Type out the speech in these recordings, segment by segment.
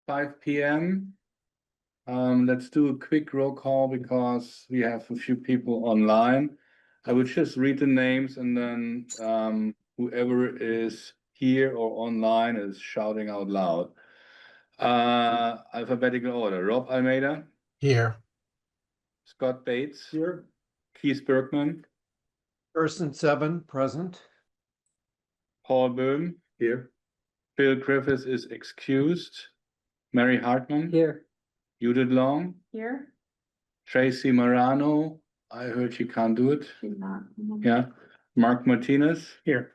5 p.m. Let's do a quick roll call because we have a few people online. I would just read the names and then whoever is here or online is shouting out loud. Alphabetical order. Rob Almeida. Here. Scott Bates. Here. Keith Bergman. Person 7 present. Paul Böhm. Here. Bill Griffiths is excused. Mary Hartman. Here. Judith Long. Here. Tracy Morano. I heard she can't do it. She's not. Yeah. Mark Martinez. Here.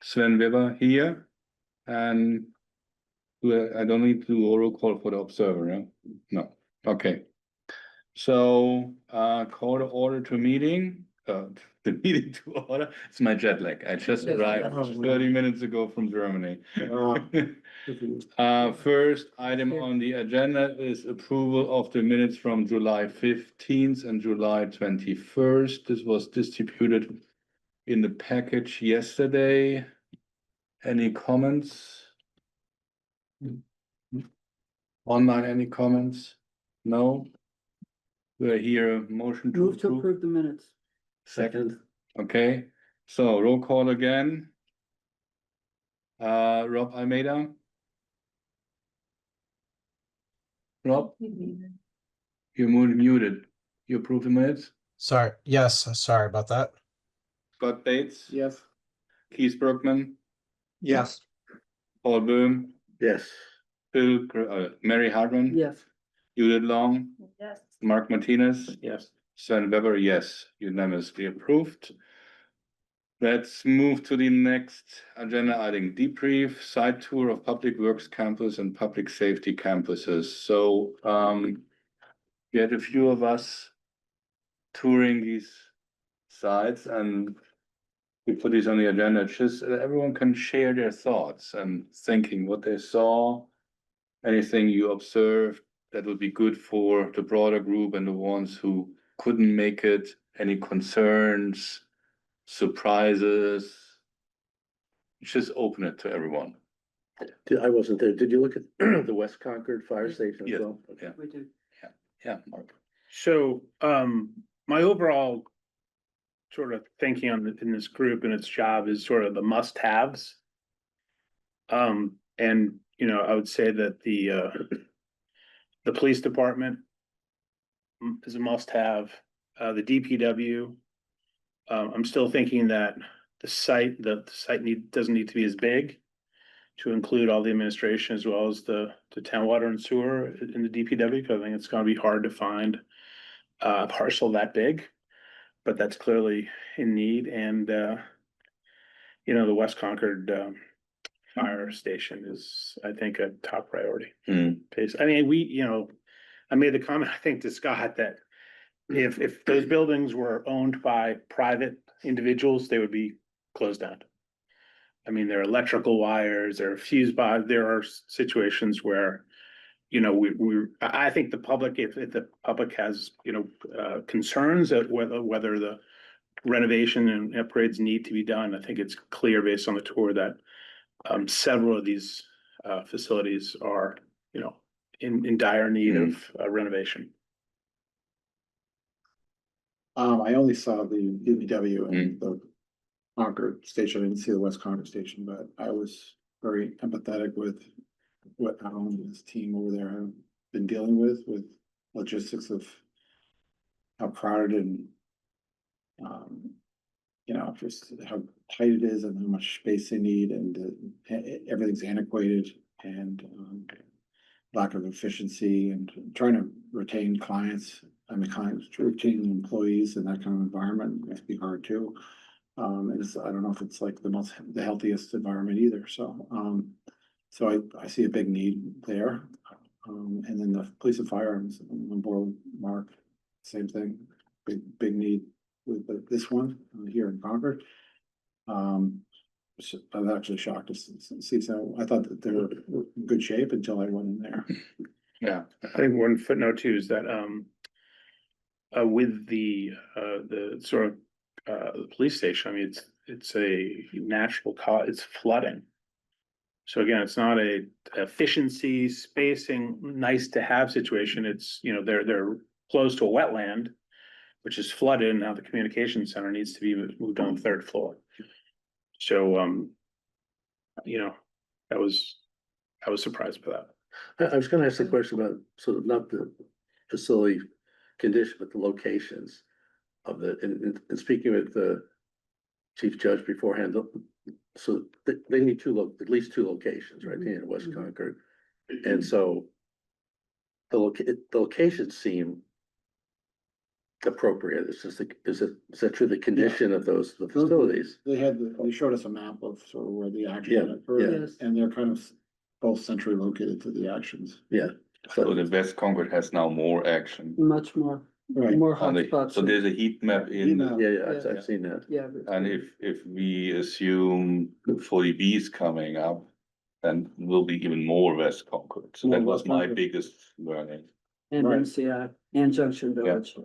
Sven Weber here. And I don't need to do a roll call for the observer, yeah? No. Okay. So call to order to meeting. The meeting to order. It's my jet lag. I just arrived 30 minutes ago from Germany. First item on the agenda is approval of the minutes from July 15th and July 21st. This was distributed in the package yesterday. Any comments? Online, any comments? No? Do I hear a motion to Move to approve? approve the minutes. Second. Okay, so roll call again. Rob Almeida. Rob, you're muted. You approve the minutes? Sorry. Yes. Sorry about that. Scott Bates? Yes. Keith Bergman? Yes. Paul Böhm? Yes. Mary Hartman? Yes. Judith Long? Yes. Mark Martinez? Yes. Sven Weber, yes, unanimously approved. Let's move to the next agenda item, debrief, site tour of Public Works campus and public safety campuses. So we had a few of us touring these sites and we put these on the agenda just so that everyone can share their thoughts and thinking what they saw, anything you observed that would be good for the broader group and the ones who couldn't make it, any concerns, surprises. Just open it to everyone. I wasn't there. Did you look at the West Concord fire station as Yes. well? Yeah, We do. yeah, Mark. So my overall sort of thinking in this group and its job is sort of the must-haves. And I would say that the police department is a must-have. The DPW. I'm still thinking that the site doesn't need to be as big to include all the administration as well as the town water and sewer in the DPW, because I think it's going to be hard to find a parcel that big, but that's clearly in need. And the West Concord fire station is, I think, a top priority. I mean, I made the comment, I think, to Scott that if those buildings were owned by private individuals, they would be closed down. I mean, there are electrical wires, there are fuse boxes, there are situations where, I think the public, if the public has, concerns at whether the renovation and upgrades need to be done, I think it's clear based on the tour that several of these facilities are, in dire need of renovation. I only saw the DPW and the Concord station. I didn't see the West Concord station, but I was very empathetic with what Alan and his team over there have been dealing with logistics of how crowded and just how tight it is and how much space they need, and everything's antiquated and lack of efficiency, and trying to retain clients. I mean, retain employees in that kind of environment must be hard too. I don't know if it's like the healthiest environment either. So, I see a big need there. And then the police and fire, I'm on board with Mark, same thing, big need with this one here in Concord. So I was actually shocked to see. So I thought that they were in good shape until I went in there. Yeah, I think one footnote too is that with the sort of the police station, I mean, it's a natural cause, it's flooding. So again, it's not a efficiency, spacing, nice to have situation. It's, you know, they're close to a wetland, which is flooded, and now the communication center needs to be moved on the third floor. So, you know, I was surprised by that. I was gonna ask the question about sort of not the facility condition, but the locations of and speaking with the chief judge beforehand, so they need at least two locations, right, in West Concord. And so the locations seem appropriate. It's just, is that true, the condition of the facilities? They showed us a map of sort of where the Yeah, action occurred, Yes. and they're kind of both centrally located to the actions. Yeah. So the West Concord has now more action. Much more, Right. more On the- hotspots. So there's a heat map Heat in, map. Yeah, I've seen that. Yeah. but- and if we assume the 40B is coming up, then will be even more West Concord. So More that was West my Concord. biggest learning. And Right. NCI and Junction Village.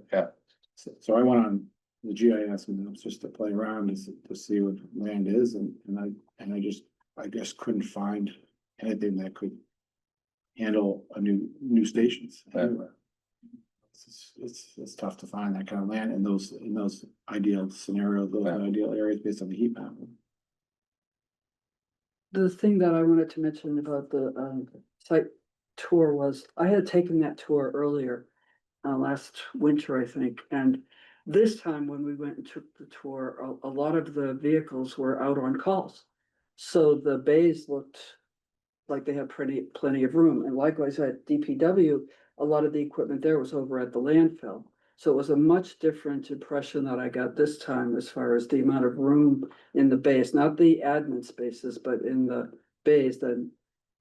So I went on the GIS maps just to play around to see what land is, and I just couldn't find anything that could handle a new stations Yeah. anywhere. It's tough to find that kind of land in those ideal scenarios, those Yeah. ideal areas based on the heat map. The thing that I wanted to mention about the site tour was, I had taken that tour earlier, last winter, I think, and this time when we went and took the tour, a lot of the vehicles were out on calls. So the bays looked like they had plenty of room, and likewise at DPW, a lot of the equipment there was over at the landfill. So it was a much different impression that I got this time as far as the amount of room in the bays, not the admin spaces, but in the bays than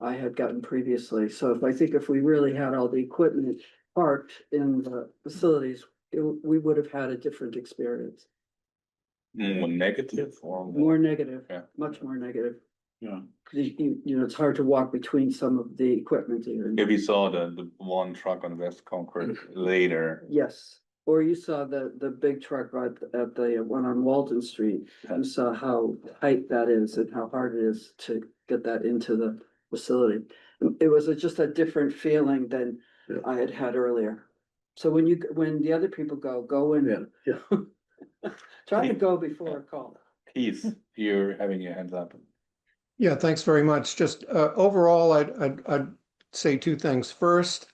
I had gotten previously. So if we really had all the equipment parked in the facilities, we would have had a different experience. More negative or More negative, Yeah. much more negative. Yeah. You know, it's hard to walk between some of the equipment here. Yeah, we saw the one truck on West Concord later. Yes, or you saw the big truck at the one on Walton Street. You saw how tight that is and how hard it is to get that into the facility. It was just a different feeling than Yeah. I had had earlier. So when the other people go and Yeah, try to go before a call. Keith, you're having your hands up. Yeah, thanks very much. Just overall, I'd say two things. First,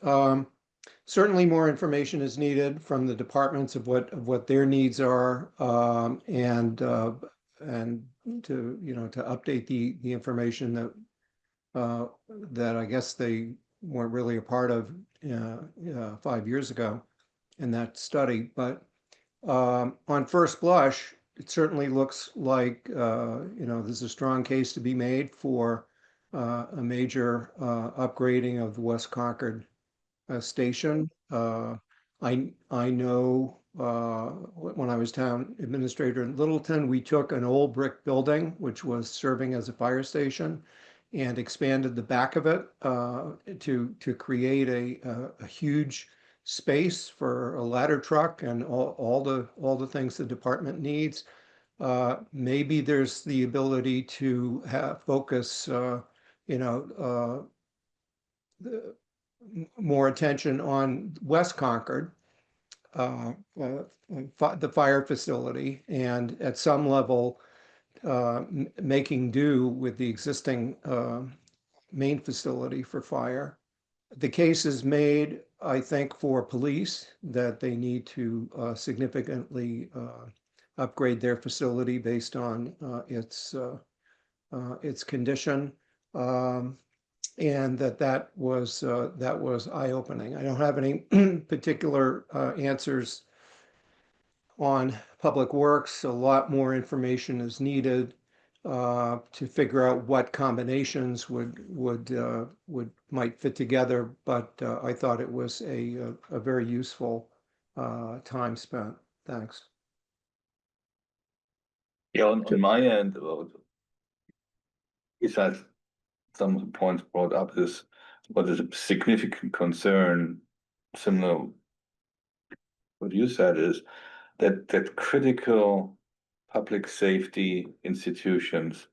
certainly more information is needed from the departments of what their needs are, and to to update the information that I guess they weren't really a part of 5 years ago in that study. But on first blush, it certainly looks like there's a strong case to be made for a major upgrading of the West Concord station. I know when I was town administrator in Littleton, we took an old brick building which was serving as a fire station and expanded the back of it to create a huge space for a ladder truck and all the things the department needs. Maybe there's the ability to have focus, more attention on West Concord, the fire facility, and at some level making do with the existing main facility for fire. The case is made, I think, for police that they need to significantly upgrade their facility based on its condition, and that was eye-opening. I don't have any particular answers on Public Works. A lot more information is needed to figure out what combinations might fit together. But I thought it was a very useful time spent. Thanks. Yeah, on my end, besides some of the points brought up, is what is a significant concern, similar what you said, is that critical public safety institutions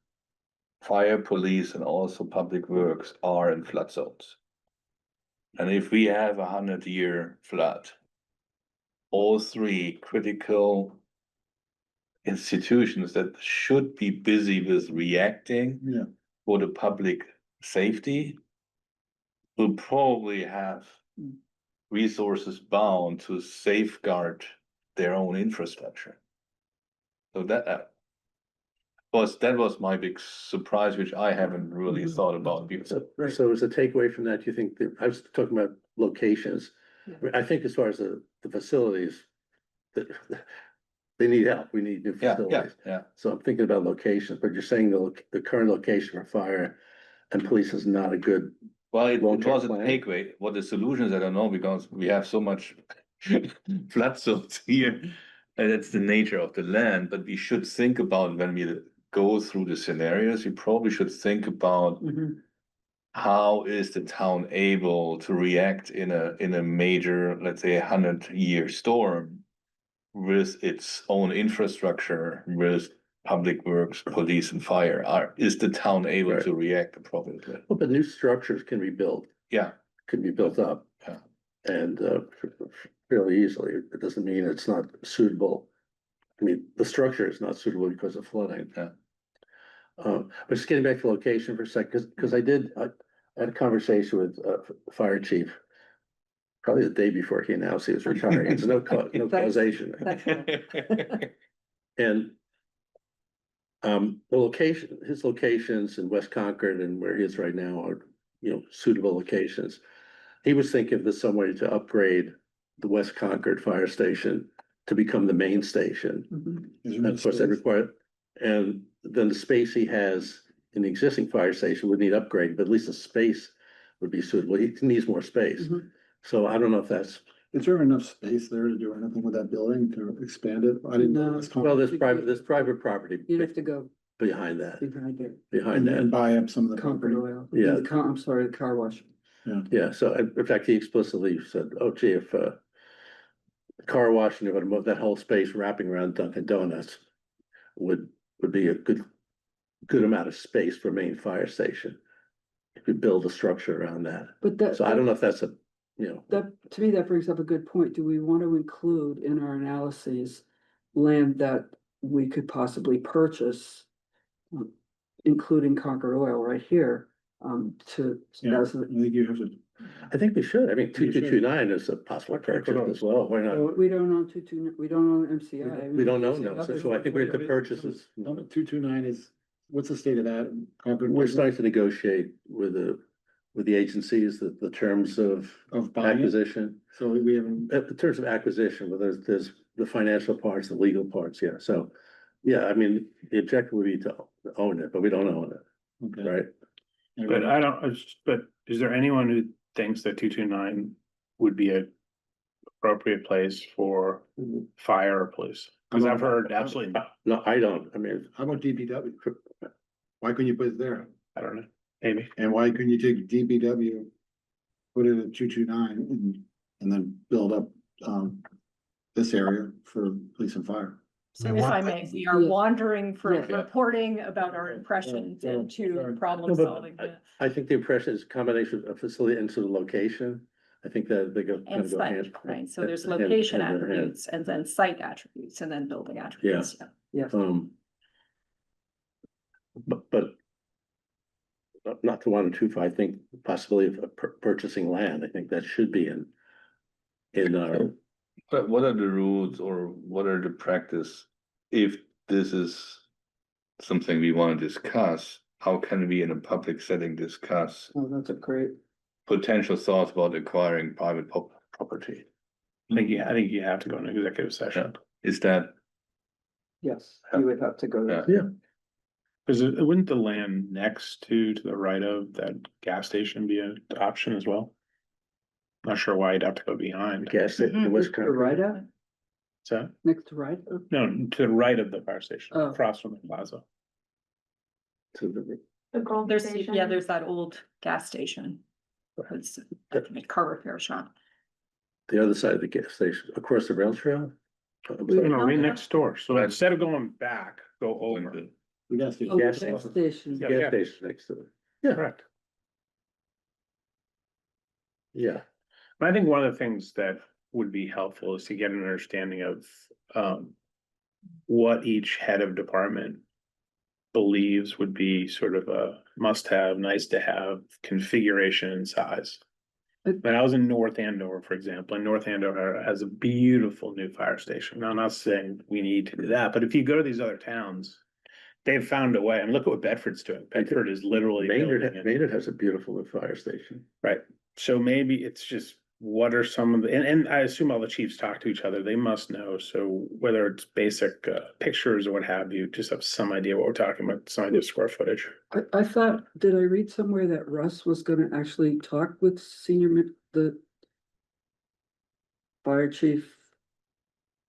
fire, police, and also public works are in flood zones. And if we have 100-year flood, all three critical institutions that should be busy with reacting Yeah. for the public safety will probably have resources bound to safeguard their own infrastructure. So that was my big surprise, which I haven't really thought about before. So as a takeaway from that, you think that, I was talking about locations. I think as far as the facilities, that they need help, we need new Yeah, facilities. yeah. So I'm thinking about locations, but you're saying the current location for fire and police is not a good, Well, it Long-term was a plan. takeaway. What the solutions, I don't know, because we have so much flood zones here. And it's the nature of the land, but we should think about when we go through the scenarios, we probably should think about how is the town able to react in a major, let's say, 100-year storm with its own infrastructure, with public works, police, and fire. Is the town able Right. to react appropriately? well, but new structures can be built, Yeah, can be built up. Yeah. And fairly easily. It doesn't mean it's not suitable. I mean, the structure is not suitable because of flooding. Yeah. But just getting back to location for a second, because I had a conversation with fire chief probably the day before he announced he was retiring. It's no causation. And his locations in West Concord and where he is right now are, suitable locations. He was thinking of this some way to upgrade the West Concord Fire Station to become the main station. And of course, that required, and then the space he has in the existing fire station would need upgrade, but at least the space would be suitable. He needs more space. So I don't know if that's, Is there enough space there to do anything with that building to expand it? I didn't know. No. well, there's private property You'd have to go behind that, behind it, And buy up some of the Concord property. Oil. Yeah. I'm sorry, the car wash. Yeah, so in fact, he explicitly said, oh gee, if car wash and that whole space wrapping around Dunkin' Donuts would be a good amount of space for main fire station. If you build a structure around that. But that. So I don't know if that's That, to me, that brings up a good point. Do we want to include in our analyses land that we could possibly purchase? Including Concord Oil right here, Yeah, I as a- think you have to. I think we should. I mean, You should. 2229 is a possible purchase as well. Why not? we don't own we don't own MCI. We don't know, no. So I think we have to purchase this. 229 is, what's the state of that? Concord? We're starting to negotiate with the agencies, the terms of Of buying it? acquisition. So we haven't, The terms of acquisition, but there's the financial parts, the legal parts, yeah. So, yeah, I mean, the objective would be to own it, but we don't own it, okay. right? But is there anyone who thinks that 229 would be a appropriate place for fire or police? Because I've heard absolutely not. No, I don't. I mean, How about DPW? Why couldn't you put it there? I don't know, maybe. And why couldn't you take DPW, put it at 229 and then build up, this area for police and fire? So if I may, we are Yes. wandering from Yes. reporting about our impressions Yeah, into sorry. problem No, but solving. I think the impression is a combination of facility and sort of location. I think that they go. kind And of go site, hand- right? So there's hand- location hand in hand. attributes and then site attributes and then building attributes. Yeah. Yes, But not to want to too far, I think possibility of purchasing land, I think that should be in our, But what are the rules or what are the practice? If this is something we want to discuss, how can we in a public setting discuss oh, that's a great, potential thoughts about acquiring private property? I think you have to go into executive session. Is that, yes, you would have to go. Yeah. yeah, Because wouldn't the land next to the right of that gas station be an option as well? Not sure why you'd have to go behind. gas it, the West Next to Concord. right at, So, next to right? no, to the right of the fire station, Oh. across from the plaza. To the, The gold there's that old gas station. It's I think a car repair shop. the other side of the gas station, across the rail trail. I'm No, sorry. no, right next door. So instead of going back, go over. We got to. Oh, Gas gas station. station. Yeah. Gas station next to it. Yeah, Correct. yeah. I think one of the things that would be helpful is to get an understanding of, what each head of department believes would be sort of a must-have, nice-to-have configuration and size. When I was in North Andover, for example, and North Andover has a beautiful new fire station. Now, I'm not saying we need to do that, but if you go to these other towns, they've found a way. And look at what Bedford's doing. Bedford is literally building it. Maynard has a beautiful new fire station. Right. So maybe it's just what are some of the, and I assume all the chiefs talk to each other. They must know. So whether it's basic pictures or what have you, just have some idea what we're talking about, some idea of square footage. I thought, did I read somewhere that Russ was gonna actually talk with the fire chief,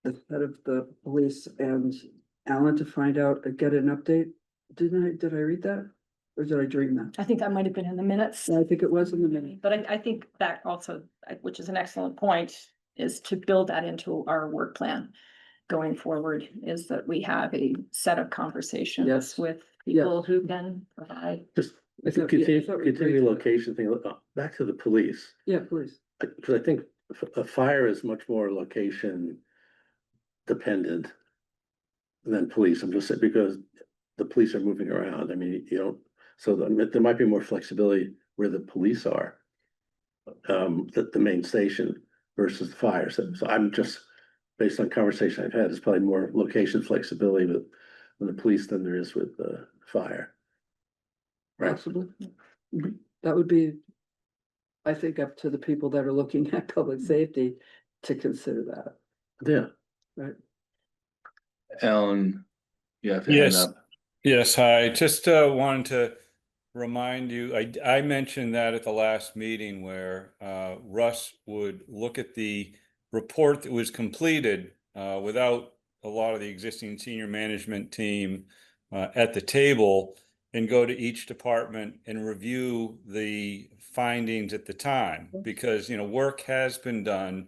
the head of the police and Alan to find out, get an update? Did I read that? Or did I dream that? I think that might have been in the minutes. I think it was in the minute. But I think that also, which is an excellent point, is to build that into our work plan going forward, is that we have a set of conversations Yes. with people who can provide. Just I thought we agreed continue to that. location thing, back to the police. Yeah, please. Because I think a fire is much more location dependent than police. I'm just saying, because the police are moving around. I mean, you know, so there might be more flexibility where the police are. The main station versus the fire. So I'm just, based on conversation I've had, it's probably more location flexibility with the police than there is with the fire. Right. Possibly. That would be, I think, up to the people that are looking at public safety to consider that. Yeah. Right. Alan, you have your hand Yes. up. Yes, hi. Just wanted to remind you, I mentioned that at the last meeting where Russ would look at the report that was completed without a lot of the existing senior management team at the table, and go to each department and review the findings at the time, because, you know, work has been done.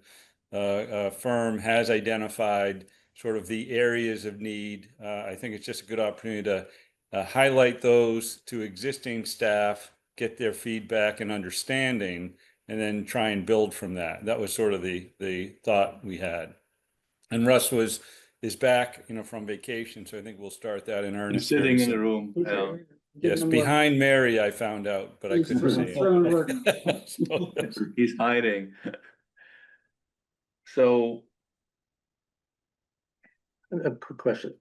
A firm has identified sort of the areas of need. I think it's just a good opportunity to highlight those to existing staff, get their feedback and understanding, and then try and build from that. That was sort of the thought we had. And Russ is back, you know, from vacation, so I think we'll start that in He's earnest. sitting very in the soon. room. Alan. Yes, behind Mary, I found out, but I couldn't see him. So- He's hiding. So A quick question.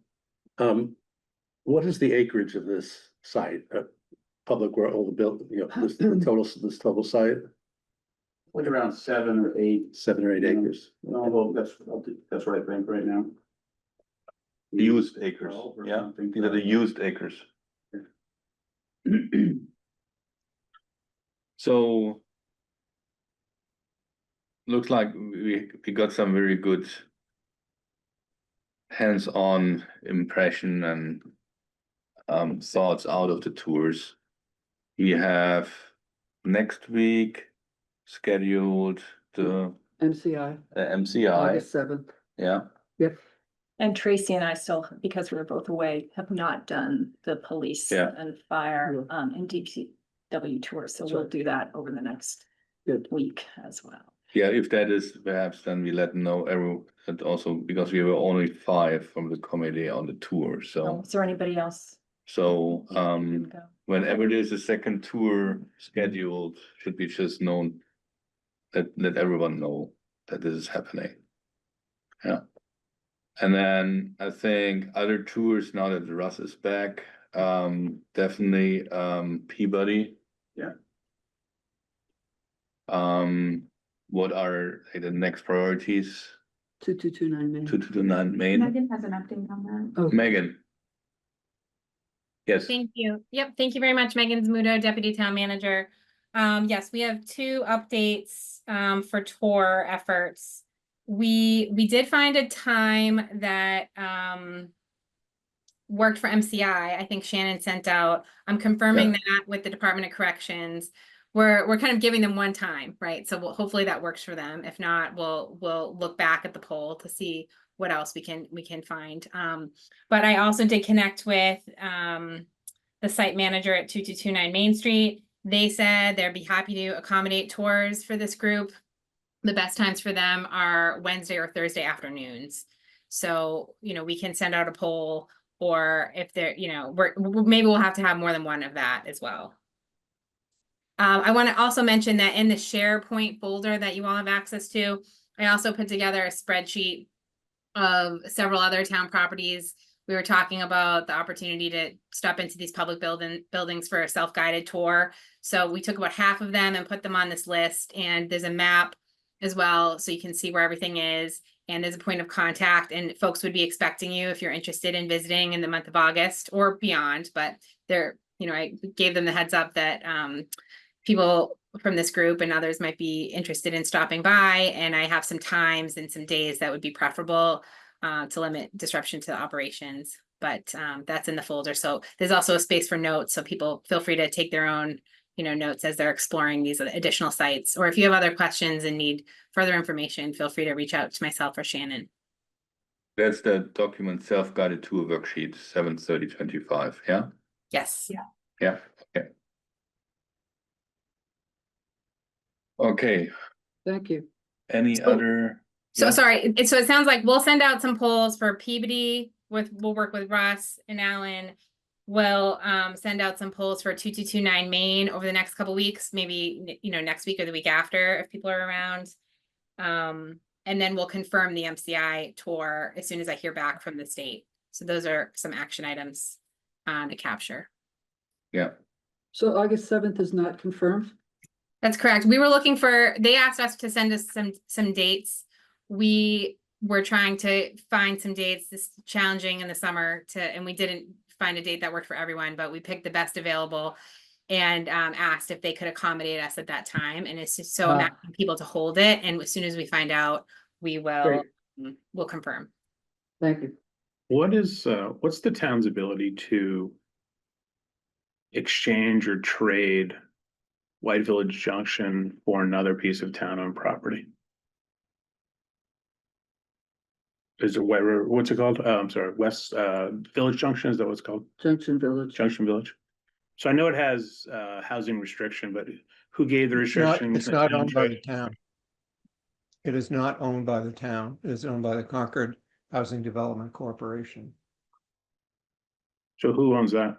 What is the acreage of this site? Public where all the build, you know, this total site, Like around 7 or 8. 7 or 8 acres. Although that's what I think right now. used acres, 12 or yeah, something. these are the used acres. So looks like we got some very good hands-on impression and thoughts out of the tours. We have next week scheduled the MCI, MCI, August 7th. yeah. Yep. And Tracy and I still, because we were both away, have not done the police Yeah. and fire and DPW tours, so That's we'll right. do that over the next Good. week as well. Yeah, if that is perhaps, then we let know and also because we were only 5 from the committee on the tour, so. Is there anybody else? So, Go. whenever there's a second tour scheduled, should be just known. Let everyone know that this is happening. Yeah. And then I think other tours, now that Russ is back, definitely, Peabody. Yeah. What are the next priorities? 2229 Main. 2229 Main, Megan has an update on that. Oh, Megan. Yes, Thank you. Yep, thank you very much, Megan Zmudo, Deputy Town Manager. Yes, we have 2 updates for tour efforts. We did find a time that worked for MCI. I think Shannon sent out. I'm confirming that with the Department of Corrections. we're kind of giving them one time, right? So hopefully that works for them. If not, we'll look back at the poll to see what else we can find. But I also did connect with the site manager at 2229 Main Street. They said they'd be happy to accommodate tours for this group. The best times for them are Wednesday or Thursday afternoons. So, we can send out a poll, or if they're, maybe we'll have to have more than one of that as well. I want to also mention that in the SharePoint folder that you all have access to, I also put together a spreadsheet of several other town properties. We were talking about the opportunity to stop into these public buildings for a self-guided tour. So we took about half of them and put them on this list, and there's a map as well, so you can see where everything is, and there's a point of contact, and folks would be expecting you if you're interested in visiting in the month of August or beyond. But I gave them the heads up that people from this group and others might be interested in stopping by, and I have some times and some days that would be preferable to limit disruption to the operations. But that's in the folder. So there's also a space for notes, so people feel free to take their own notes as they're exploring these additional sites. Or if you have other questions and need further information, feel free to reach out to myself or Shannon. That's the document self-guided tour worksheet 7/30/25, yeah? Yes. Yeah, okay. Okay, Thank you. any other? So Yeah. sorry, so it sounds like we'll send out some polls for Peabody we'll work with Russ and Alan. We'll send out some polls for 2229 Main over the next couple weeks, maybe next week or the week after if people are around. And then we'll confirm the MCI tour as soon as I hear back from the state. So those are some action items to capture. Yeah. So August 7th is not confirmed? That's correct. We were looking they asked us to send us some dates. We were trying to find some dates. This is challenging in the summer and we didn't find a date that worked for everyone, but we picked the best available and asked if they could accommodate us at that time. And it's just so I'm asking people to hold it. And as soon as we find out, we'll confirm. Thank you. What's the town's ability to exchange or trade White Village Junction for another piece of town-owned property? Is it what's it called? I'm sorry, West Village Junction, is that what it's called? Junction Village. Junction Village. So I know it has housing restriction, but who gave the restriction? It's not owned by the town. It is not owned by the town. It is owned by the Concord Housing Development Corporation. So who owns that?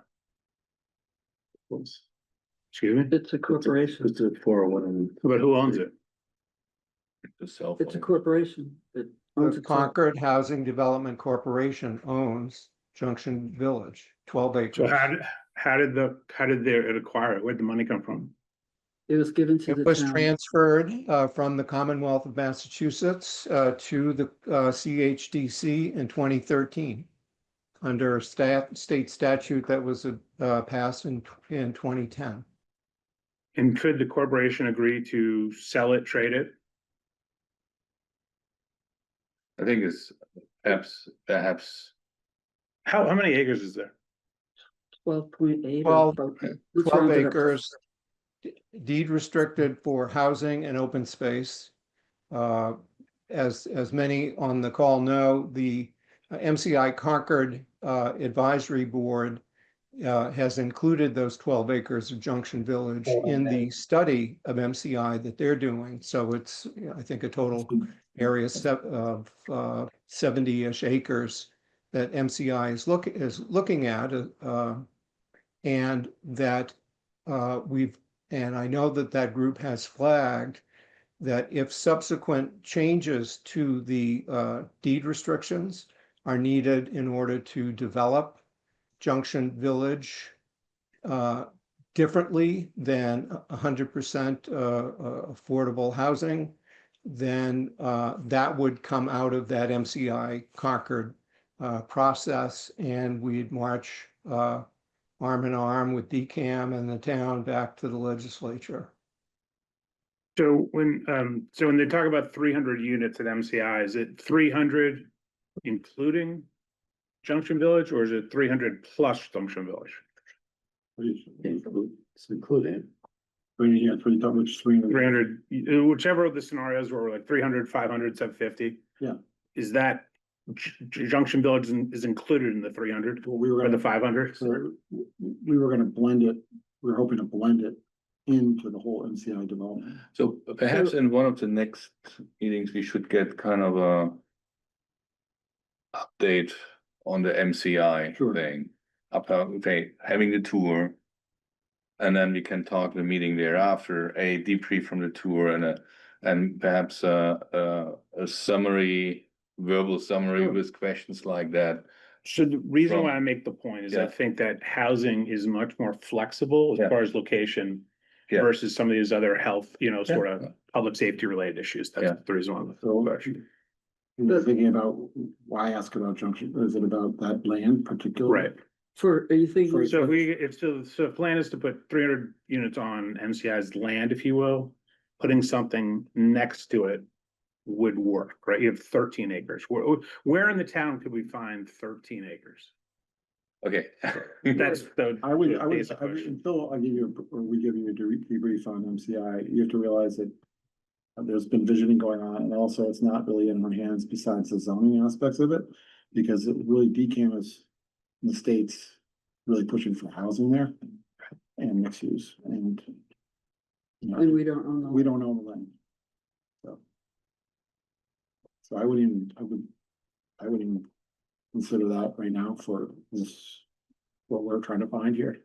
Excuse me? It's a corporation. It's a 401. But who owns it? The cell It's a phone. corporation. It owns The itself. Concord Housing Development Corporation owns Junction Village, 12 acres. So how did it acquire it? Where'd the money come from? It was given to the It was town. transferred from the Commonwealth of Massachusetts to the CHDC in 2013 under a state statute that was passed in 2010. And could the corporation agree to sell it, trade it? I think it's perhaps. How many acres is there? 12.8. 12 acres, deed restricted for housing and open space. As many on the call know, the MCI Concord Advisory Board has included those 12 acres of Junction Village in the study of MCI that they're doing. So it's, I think, a total area of 70-ish acres that MCI is looking at, and that and I know that group has flagged that if subsequent changes to the deed restrictions are needed in order to develop Junction Village differently than 100% affordable housing, then that would come out of that MCI Concord process, and we'd march arm in arm with DCAM and the town back to the legislature. So when they talk about 300 units at MCI, is it 300 including Junction Village, or is it 300 plus Junction Village? It's including. which 300. 300, whichever of the scenarios were like 300, 500, 750. Yeah. Is that Junction Village is included in the 300 Well, we were or the gonna, 500? so we were gonna blend it, we were hoping to blend it into the whole MCI development. So perhaps in one of the next meetings, we should get kind of a update on the MCI Sure. thing. About, okay, having the tour. And then we can talk the meeting thereafter, a debrief from the tour and perhaps a summary, verbal summary Sure. with questions like that. So the reason From- why I make the point is I Yeah. think that housing is much more flexible Yeah. as far as location Yeah. versus some of these other health, sort Yeah. of public safety related issues. That's Yeah. the reason why. So we were thinking about, why ask about Junction, is it about that land particularly? Right. are you thinking? So the plan is to put 300 units on MCI's land, if you will, putting something next to it would work, right? You have 13 acres. Where in the town could we find 13 acres? Okay. That's the. I would, basic question. Phil, I'll give you, or we give you a debrief on MCI, you have to realize that there's been visioning going on, and also it's not really in our hands besides the zoning aspects of it, because it really DCAM is in the states really pushing for housing there and mixed use, and And we don't own the. we don't own the land. So I wouldn't even consider that right now for this, what we're trying to find here.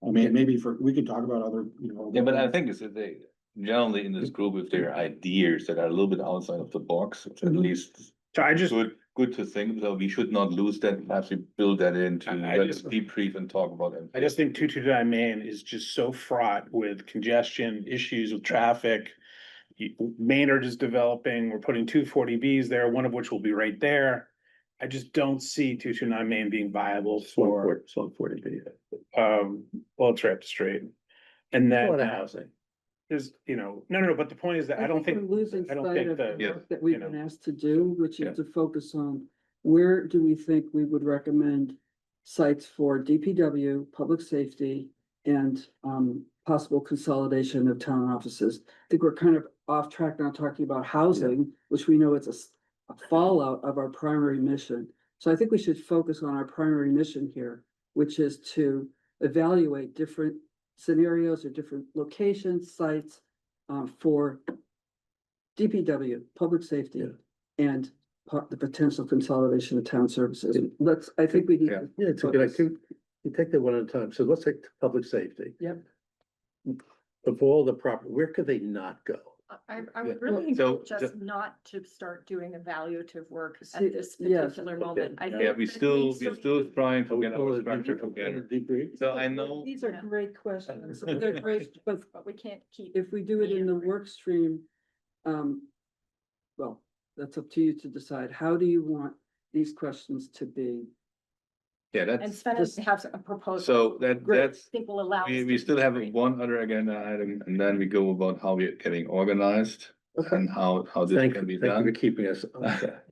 I mean, maybe we could talk about other, Yeah, but I think it's that they generally in this group, if there are ideas that are a little bit outside of the box, it's at least So I just, good to think, so we should not lose that, perhaps we build that into, I let's just- debrief and talk about it. I just think 229 Main is just so fraught with congestion, issues with traffic. Maynard is developing, we're putting 240Bs there, one of which will be right there. I just don't see 229 Main being viable for, It's on 40B. well, it's right up the street. And A lot then of housing. there's, no, but the point is that I don't think, we're losing I don't sight think of that- the Yeah. work that we've you know. been asked to do, which Yeah. is to focus on where do we think we would recommend sites for DPW, public safety, and possible consolidation of town offices. I think we're kind of off track now talking about housing, which we know it's a fallout of our primary mission. So I think we should focus on our primary mission here, which is to evaluate different scenarios or different locations, sites for DPW, public safety, Yeah. and the potential consolidation of town services. I think we need. Yeah. to Yeah, it's a good, I focus. think, you take that one at a time. So let's take public safety. Yep. Of all the proper, where could they not go? I would really So- just not to start doing evaluative work See, at this yes, particular moment. I Yeah, think we that still, needs to we're still be- trying to Are we get calling our it structure debrief? together. Debrief? So I know, These are Yeah. great questions. They're great, but But we can't keep. if we do it in the meandering. work stream, well, that's up to you to decide. How do you want these questions to be? yeah, And that's, Sven has a proposal. so Great. that's, I think will allow. us we to still have debrief. one other agenda item, and then we go about how we're getting organized Okay. and how this Thank can be you for done. keeping us. on track.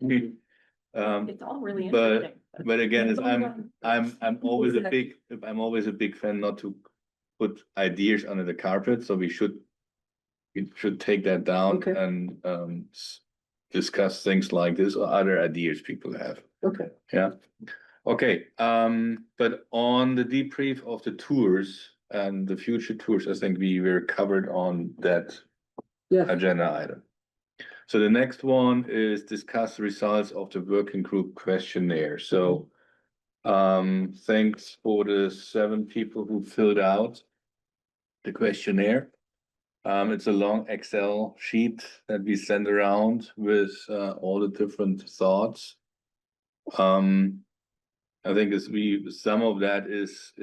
It's all really but- interesting. But again, It's it's, ongoing. I'm always a Exactly. I'm always a big fan not to put ideas under the carpet, so we should take that down Okay. and discuss things like this or other ideas people have. Okay. Yeah, okay, but on the debrief of the tours and the future tours, I think we were covered on that Yes, agenda item. So the next one is discuss the results of the working group questionnaire. So thanks for the 7 people who filled out the questionnaire. It's a long Excel sheet that we send around with all the different thoughts. I think some of that is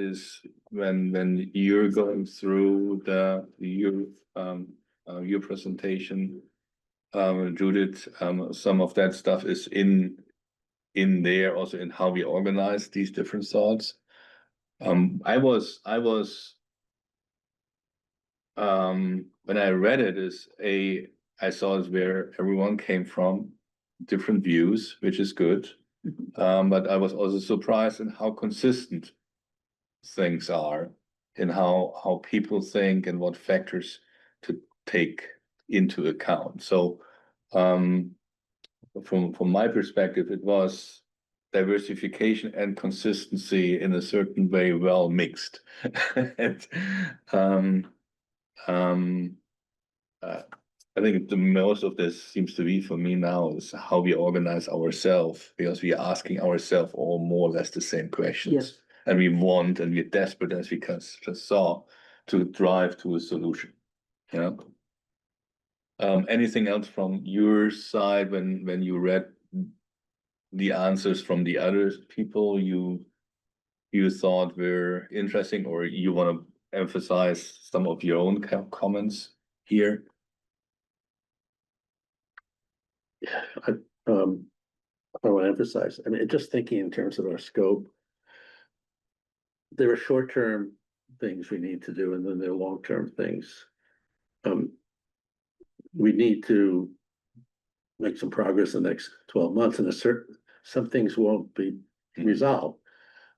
when you're going through your presentation, Judith, some of that stuff is in there, also in how we organize these different thoughts. I was when I read it I saw it where everyone came from, different views, which is good. But I was also surprised in how consistent things are in how people think and what factors to take into account. So from my perspective, it was diversification and consistency in a certain way well mixed. And, I think the most of this seems to be for me now is how we organize ourselves, because we are asking ourselves all more or less the same questions. Yes. And we want, and we're desperate, as we just saw, to drive to a solution. Yeah. Anything else from your side when you read the answers from the other people you thought were interesting, or you want to emphasize some of your own comments here? Yeah, I want to emphasize, I mean, just thinking in terms of our scope, there are short-term things we need to do, and then there are long-term things. We need to make some progress in the next 12 months, and some things won't be resolved.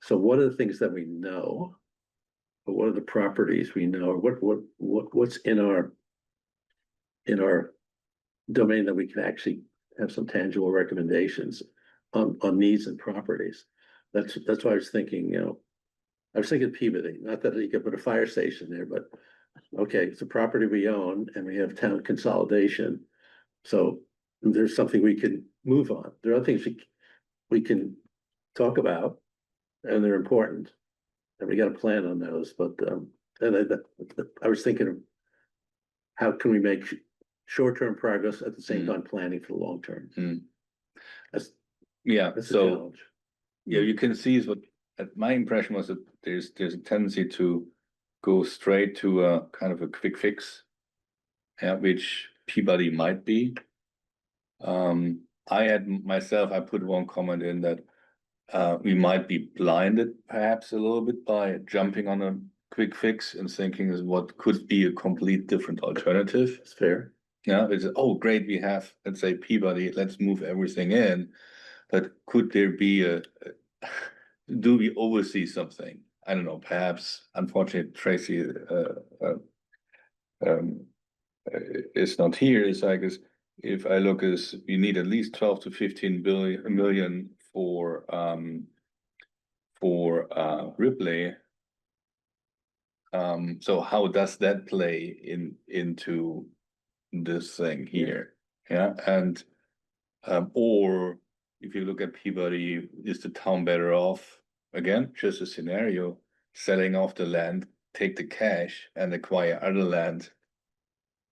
So what are the things that we know? What are the properties we know? What's in our domain that we can actually have some tangible recommendations on needs and properties? That's why I was thinking, I was thinking Peabody, not that you could put a fire station there, but okay, it's a property we own and we have town consolidation. So there's something we can move on. There are other things we can talk about, and they're important. And we got a plan on those, but I was thinking of how can we make short-term progress at the same time planning for the long term. That's a challenge. Yeah, you can see is what my impression was that there's a tendency to go straight to a kind of a quick fix, which Peabody might be. I put one comment in that we might be blinded perhaps a little bit by jumping on a quick fix and thinking is what could be a complete different alternative. It's fair. Yeah, it's, oh great, we have, let's say, Peabody, let's move everything in. But could there be do we oversee something? I don't know, perhaps, unfortunately, Tracy is not here. It's like, if I look as you need at least 12 to 15 million for Ripley. So how does that play into this thing here? Yeah, and or if you look at Peabody, is the town better off? Again, just a scenario, selling off the land, take the cash and acquire other land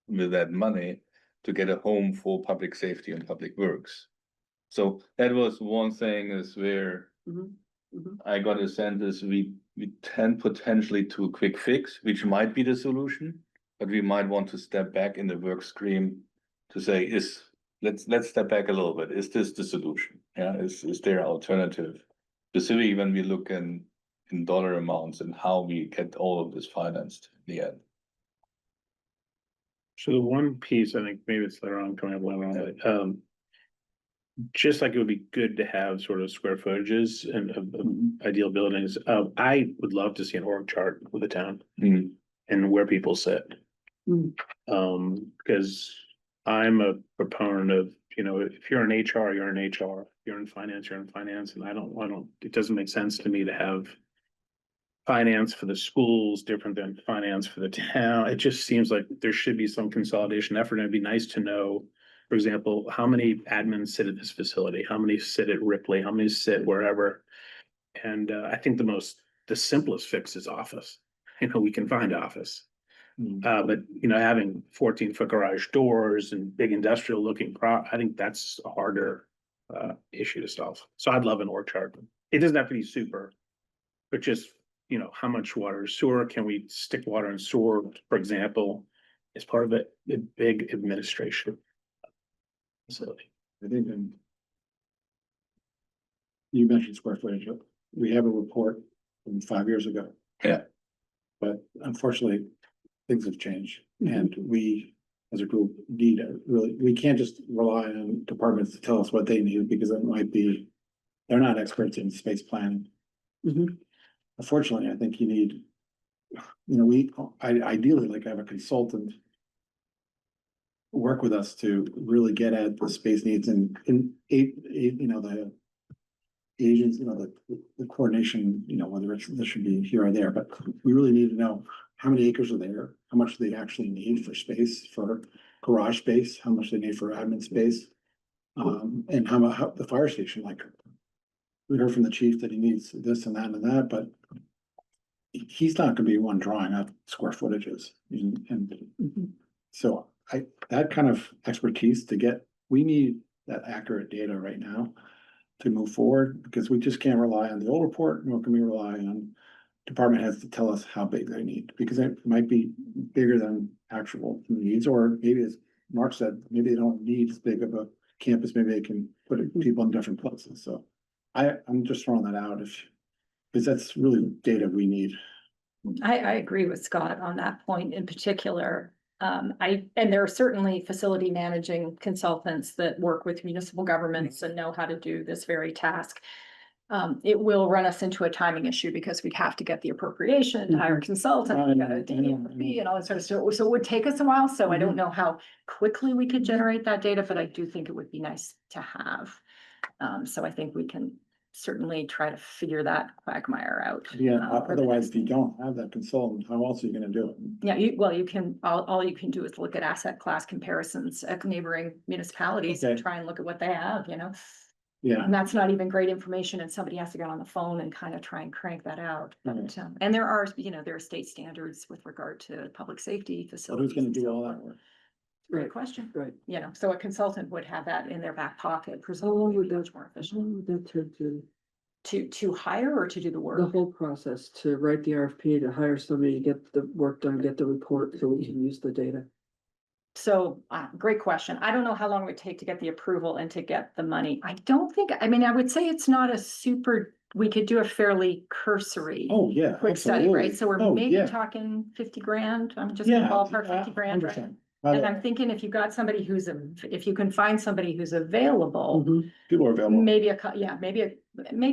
with that money to get a home for public safety and public works. So that was one thing is where I got a sense is we tend potentially to a quick fix, which might be the solution, but we might want to step back in the work stream to say, let's step back a little bit. Is this the solution? Yeah, is there an alternative? Specifically when we look in dollar amounts and how we get all of this financed in the end. So the one piece, I think maybe it's later on coming up later on, but just like it would be good to have sort of square footages and of ideal buildings. I would love to see an org chart with the town and where people sit. Because I'm a proponent of, if you're in HR, you're in HR. If you're in finance, you're in finance. And it doesn't make sense to me to have finance for the schools different than finance for the town. It just seems like there should be some consolidation effort. And it'd be nice to know, for example, how many admins sit at this facility, how many sit at Ripley, how many sit wherever. And I think the simplest fix is office. We can find office. But having 14-foot garage doors and big industrial looking I think that's a harder issue to solve. So I'd love an org chart. It doesn't have to be super, but just how much water, sewer, can we stick water and sewer, for example, as part of a big administration facility. I think you mentioned square footage. We have a report from 5 years ago. Yeah. But unfortunately, things have changed, and we, as a group, need we can't just rely on departments to tell us what they need, because it might be, they're not experts in space planning. Unfortunately, I think you need you know, ideally like have a consultant work with us to really get at the space needs and you know, the agents, you know, the coordination, you know, whether this should be here or there, but we really need to know how many acres are there, how much they actually need for space, for garage space, how much they need for admin space. And how the fire station, like, we heard from the chief that he needs this and that and that, but he's not gonna be one drawing up square footages, and so that kind of expertise we need that accurate data right now to move forward, because we just can't rely on the old report, nor can we rely on department heads to tell us how big they need, because it might be bigger than actual needs, or maybe as Mark said, maybe they don't need as big of a campus, maybe they can put people in different places, so I'm just throwing that out because that's really data we need. I agree with Scott on that point in particular. And there are certainly facility managing consultants that work with municipal governments and know how to do this very task. It will run us into a timing issue because we'd have to get the appropriation, hire a consultant, we got a fee and all that sort of stuff. So it would take us a while. So I don't know how quickly we could generate that data, but I do think it would be nice to have. So I think we can certainly try to figure that quagmire out. Yeah, for the otherwise, next if you meeting. don't have that consultant, how else are you gonna do it? Yeah, you can, all you can do is look at asset class comparisons at neighboring municipalities and Okay. try and look at what they have, you know? Yeah, And that's not even great information, and somebody has to get on the phone and kind of try and crank that out. But, and there are, there are state standards with regard to public safety but facilities. who's gonna and do so all forth. that work? Great question. Right. So a consultant would have that in their back pocket, How long presumably would be that, much more how efficient. long would that take To hire or to do the the work? whole process, to write the RFP, to hire somebody, to get the work done, get the report, so we can use the data? So, great question. I don't know how long it would take to get the approval and to get the money. I don't think, I mean, I would say it's not a super, we could do a fairly cursory. Oh, yeah. Quick study, right? absolutely. So we're Oh, maybe yeah. talking 50 grand. I'm just Yeah, ballpark 50 grand, right? 100%. And I'm thinking if you got somebody if you can find somebody who's available, People are available. maybe maybe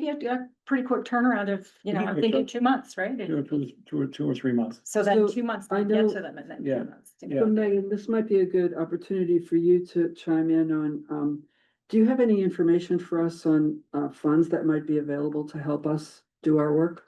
a pretty quick turnaround of, Yeah, I'm for thinking sure. 2 months, right? 2 or 3 months. So then So 2 months I to get know- to them and then Yeah. 2 months. to Yeah. So Megan, this might be a good opportunity for you to chime in on, do you have any information for us on, funds that might be available to help us do our work?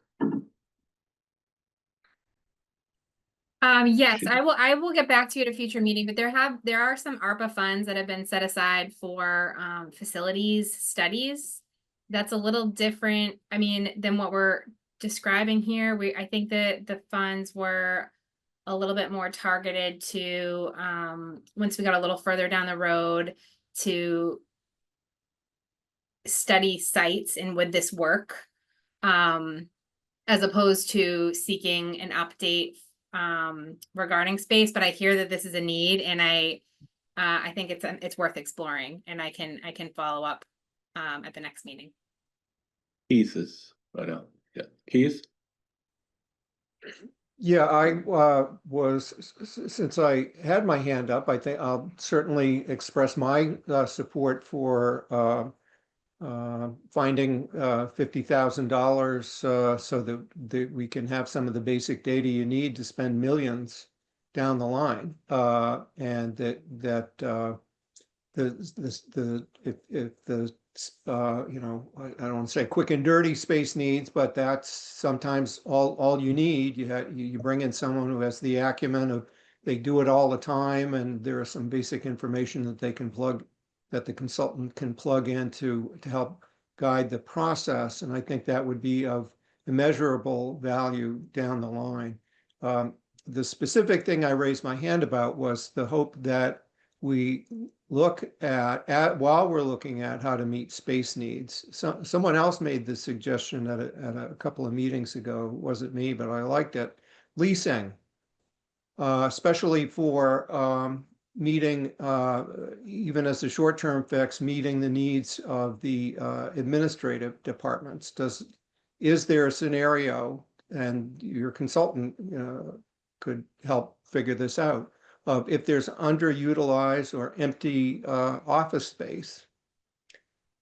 Yes, I will get back to you at a future meeting, but there are some ARPA funds that have been set aside for, facilities studies. That's a little different, I mean, than what we're describing here. I think that the funds were a little bit more targeted to, once we got a little further down the road, to study sites and would this work? As opposed to seeking an update regarding space, but I hear that this is a need, and I think it's worth exploring, and I can follow up at the next meeting. Keith is right now. Yeah, Keith? Yeah, I since I had my hand up, I think I'll certainly express my support for finding $50,000 so that we can have some of the basic data you need to spend millions down the line, and that if the I don't want to say quick and dirty space needs, but that's sometimes all you need. You bring in someone who has the acumen of, they do it all the time, and there is some basic information that that the consultant can plug in to help guide the process. And I think that would be of immeasurable value down the line. The specific thing I raised my hand about was the hope that we look at while we're looking at how to meet space needs. Someone else made the suggestion at a couple of meetings ago. It wasn't me, but I liked it. Leasing, especially for meeting, even as a short-term fix, meeting the needs of the administrative departments. Is there a scenario, and your consultant could help figure this out, of if there's underutilized or empty office space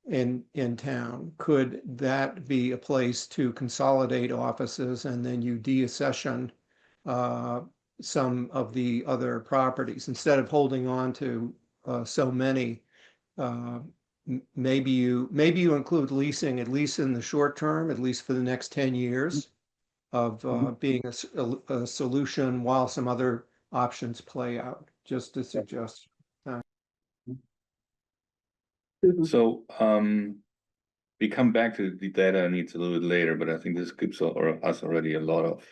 in town, could that be a place to consolidate offices, and then you deaccession some of the other properties instead of holding on to so many. Maybe you include leasing, at least in the short term, at least for the next 10 years, of being a solution while some other options play out, just to suggest. So, we come back to the data needs a little bit later, but I think this gives us already a lot of.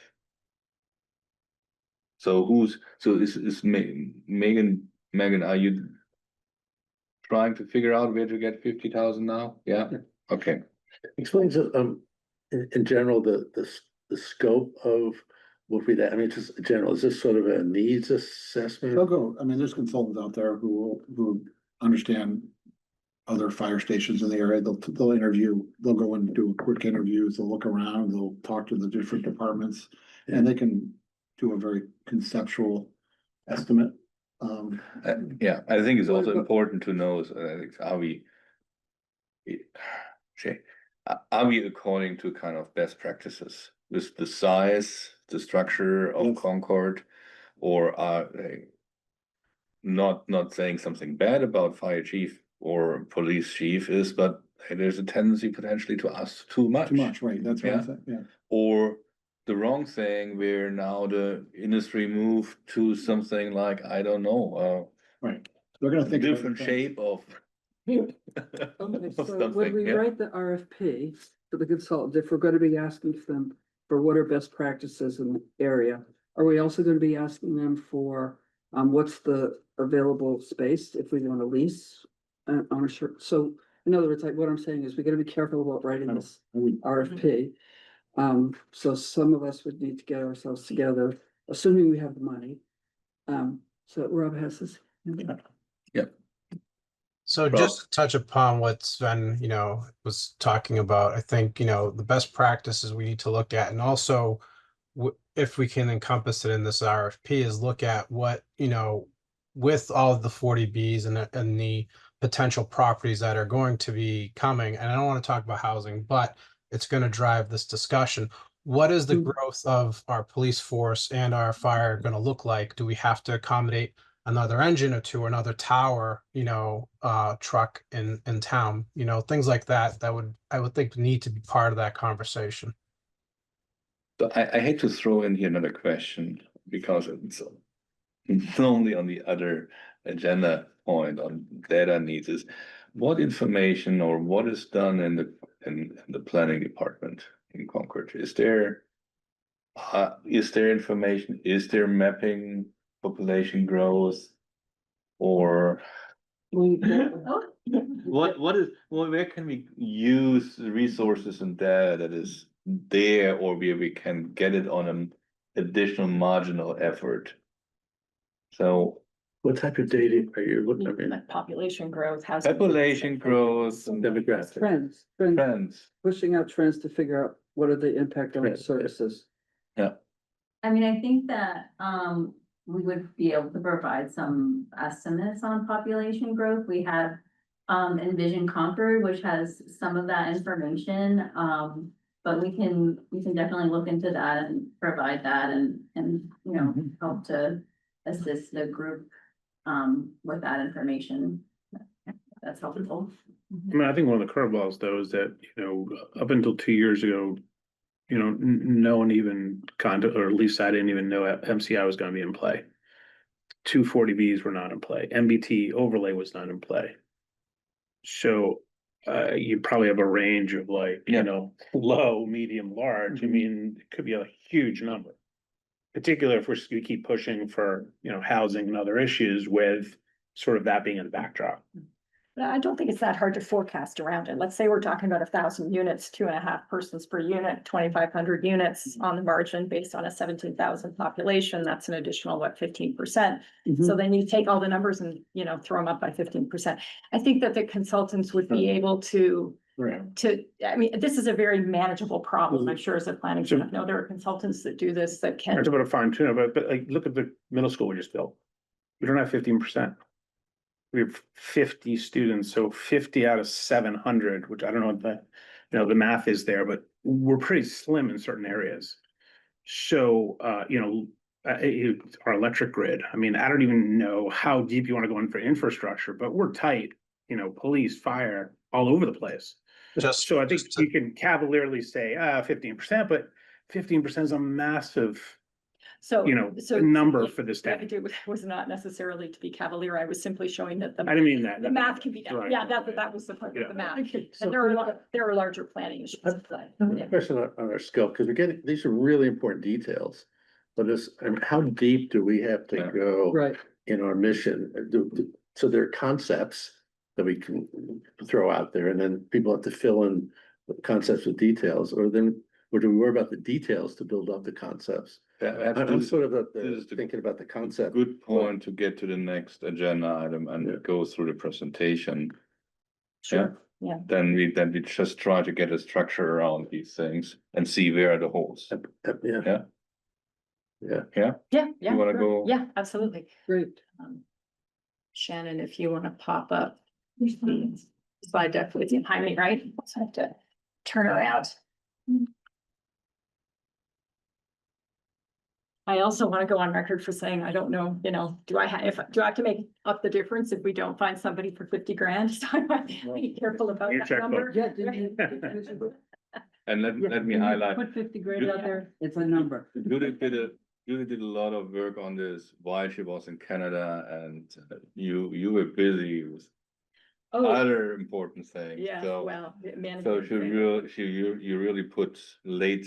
So is Megan, are you trying to figure out where to get 50,000 now? Yeah, okay. Explains, in general, the scope of what we, I mean, just in general, is this sort of a needs assessment? They'll go, I mean, there's consultants out there who understand other fire stations in the area. They'll interview, they'll go and do quick interviews, they'll look around, they'll talk to the different departments, and they can do a very conceptual estimate. Yeah, I think it's also important to know is, are we according to kind of best practices with the size, the structure of Yes. Concord, or are they not saying something bad about fire chief or police chief is, but there's a tendency potentially to ask too much. Too much, right, that's what Yeah. I'm saying, yeah. Or the wrong thing where now the industry moved to something like, I don't know, Right, they're gonna think. about different things. shape of. Okay, of so when something, we yeah. write the RFP to the consultant, if we're gonna be asking them for what are best practices in the area, are we also gonna be asking them for, what's the available space if we want to lease? On a short, so in other words, like what I'm saying is we gotta be careful about writing this I would- RFP. So some of us would need to get ourselves together, assuming we have the money. So Rob has this. So just to touch upon what Sven, was talking about, I think, the best practices we need to look at, and also if we can encompass it in this RFP, is look at what, with all of the 40Bs and the potential properties that are going to be coming, and I don't want to talk about housing, but it's going to drive this discussion. What is the growth of our police force and our fire going to look like? Do we have to accommodate another engine or two, another tower, truck in town, things like that, I would think need to be part of that conversation. So I hate to throw in here another question because it's normally on the other agenda point on data needs is what information or what is done in the planning department in Concord? Is there information? Is there mapping population growth or where can we use the resources and data that is there or where we can get it on an additional marginal effort? So What type of data are you looking at? Like population growth, has. population growth, Demographic. Trends, pushing out trends to figure out what are the impact on the Trends, yeah. services. I mean, I think that, we would be able to provide some estimates on population growth. We have, Envision Concord, which has some of that information. But we can definitely look into that and provide that and, help to assist the group, with that information. That's helpful. I mean, I think one of the curveballs though is that, up until 2 years ago, no one even or at least I didn't even know MCI was gonna be in play. 240Bs were not in play. MBT overlay was not in play. So, you probably have a range of low, medium, large. I mean, it could be a huge number. Particularly if we keep pushing for, housing and other issues with sort of that being in the backdrop. But I don't think it's that hard to forecast around it. Let's say we're talking about 1,000 units, 2.5 persons per unit, 2,500 units on the margin based on a 17,000 population. That's an additional, 15%. So then you take all the numbers and, throw them up by 15%. I think that the consultants would be able to, I mean, this is a very manageable problem. I'm sure as a planning, staff, no, there are consultants that do this that can. It's about a fine tune, but like, look at the middle school we just built. We don't have 15%. We have 50 students, so 50 out of 700, which I don't know what the math is there, but we're pretty slim in certain areas. So, our electric grid. I mean, I don't even know how deep you want to go in for infrastructure, but we're tight, you know, police, fire, all over the place. Just, So I think just to- you can cavalierly say, 15%, but 15% is a massive, So. you know, so number for this What I town. do was not necessarily to be cavalier. I was simply showing that I the, didn't mean that. the math can be done. Right. Yeah, that was the point Yeah. of the math. So And there are larger planning issues at play. Yeah. Question on our scope, because we're getting, these are really important details. But how deep do we have to Yeah. go Right. in our mission? So there are concepts that we can throw out there, and then people have to fill in the concepts with details, or do we worry about the details to build up the concepts? I'm sort of this is the thinking about the concept. Good point to get to the next agenda item and Yeah. go through the presentation. Sure, yeah. Then we just try to get a structure around these things and see where are the holes. Yeah. Yeah. Yeah. Yeah, Yeah, yeah. wanna sure. go- Yeah, absolutely. Great. Shannon, if you want to pop up the slide deck with you behind me, right? So I have to turn around. I also want to go on record for saying, I don't know, you know, do I have to make up the difference if we don't find somebody for 50 grand? So I want to be careful about Your that checkbook. number. Yeah, did you? and let me highlight, Put 50 grand out there, it's a number. Judy did a lot of work on this while she was in Canada, and you were busy with Oh, other important things. yeah, So, well, so management. you really put late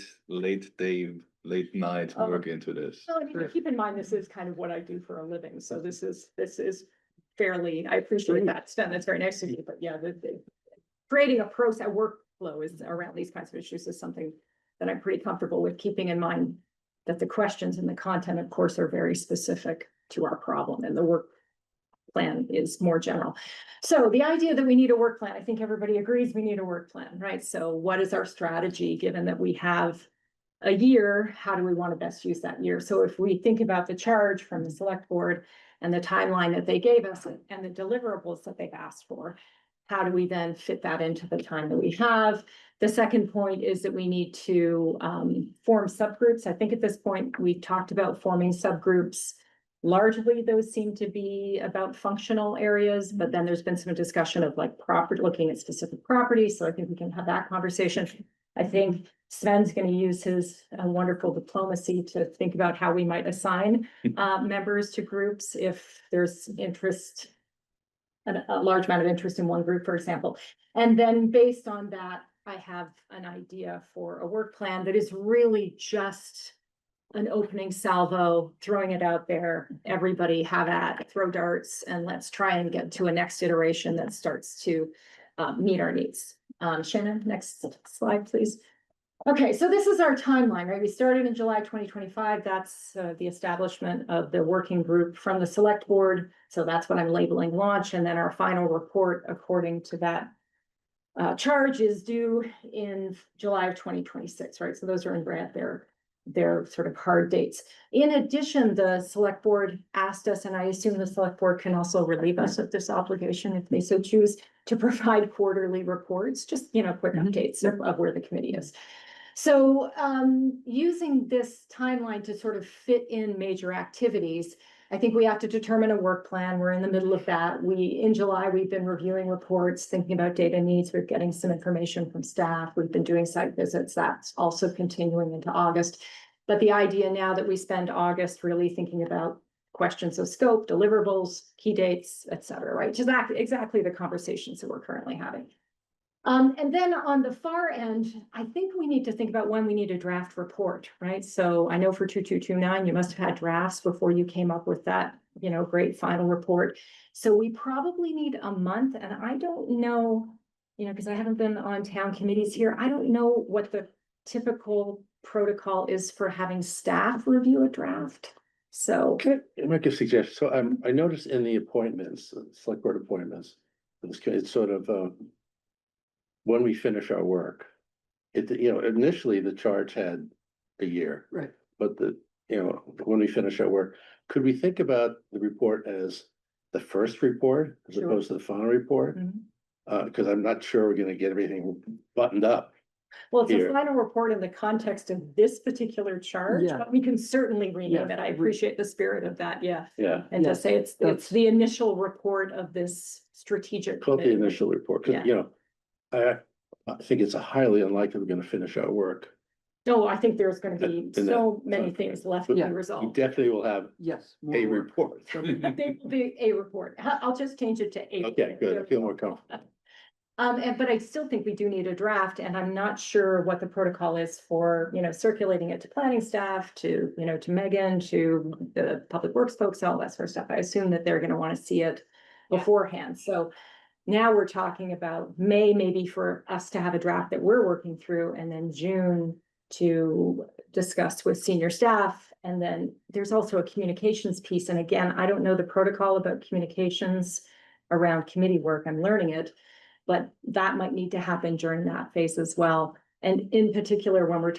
night Oh. work into this. Well, I mean, keep in mind, this is kind of what I do for a living, so this is fairly, I appreciate that, Stan, that's very nice of you, but yeah, creating a workflow is around these kinds of issues is something that I'm pretty comfortable with, keeping in mind that the questions and the content, of course, are very specific to our problem, and the work plan is more general. So the idea that we need a work plan, I think everybody agrees we need a work plan, right? So what is our strategy, given that we have a year? How do we want to best use that year? So if we think about the charge from the select board and the timeline that they gave us and the deliverables that they've asked for, how do we then fit that into the time that we have? The second point is that we need to form subgroups. I think at this point, we've talked about forming subgroups. Largely, those seem to be about functional areas, but then there's been some discussion of like looking at specific properties. So I think we can have that conversation. I think Sven's going to use his wonderful diplomacy to think about how we might assign members to groups if there's interest, a large amount of interest in one group, for example. And then based on that, I have an idea for a work plan that is really just an opening salvo, throwing it out there. Everybody have at it, throw darts, and let's try and get to a next iteration that starts to meet our needs. Shannon, next slide, please. Okay, so this is our timeline, right? We started in July 2025. That's the establishment of the working group from the select board. So that's what I'm labeling launch. And then our final report, according to that charge, is due in July of 2026, right? So those are in red. They're sort of hard dates. In addition, the select board asked us, and I assume the select board can also relieve us of this obligation if they so choose, to provide quarterly reports, just, you know, quick updates of where the committee is. So using this timeline to sort of fit in major activities, I think we have to determine a work plan. We're in the middle of that. In July, we've been reviewing reports, thinking about data needs. We're getting some information from staff. We've been doing site visits. That's also continuing into August. But the idea now that we spend August really thinking about questions of scope, deliverables, key dates, et cetera, right? Just exactly the conversations that we're currently having. And then on the far end, I think we need to think about when we need a draft report, right? So I know for 2229, you must have had drafts before you came up with that, you know, great final report. So we probably need a month, and I don't know, you know, because I haven't been on town committees here. I don't know what the typical protocol is for having staff review a draft. So Can I make a suggestion? So I noticed in the appointments, select board appointments, it's sort of when we finish our work, you know, initially the charge had a year. Right. But you know, when we finish our work, could we think about the report as the first report as Sure. opposed to the final report? Because I'm not sure we're gonna get everything buttoned up Well, it's a Here. final report in the context of this particular charge, Yeah. but we can certainly rename Yeah, it. I we- appreciate the spirit of that, yeah. Yeah, And Yeah, just say it's that's- the initial report of this strategic. call it the committee. initial report, 'cause, Yeah. you know, I think it's highly unlikely we're gonna finish our work. No, I think there's gonna be In that so many timeframe. things left to But be Yeah. We resolved. definitely will have Yes. more a work. report. There will be a report. I'll just change it to a. Okay, good. I feel more comfortable. But I still think we do need a draft, and I'm not sure what the protocol is for, circulating it to planning staff, to, to Megan, to the public works folks, all that sort of stuff. I assume that they're gonna wanna see it beforehand, so now we're talking about May, maybe for us to have a draft that we're working through, and then June to discuss with senior staff. And then there's also a communications piece, and again, I don't know the protocol about communications around committee work, I'm learning it. But that might need to happen during that phase as well. And in particular, when we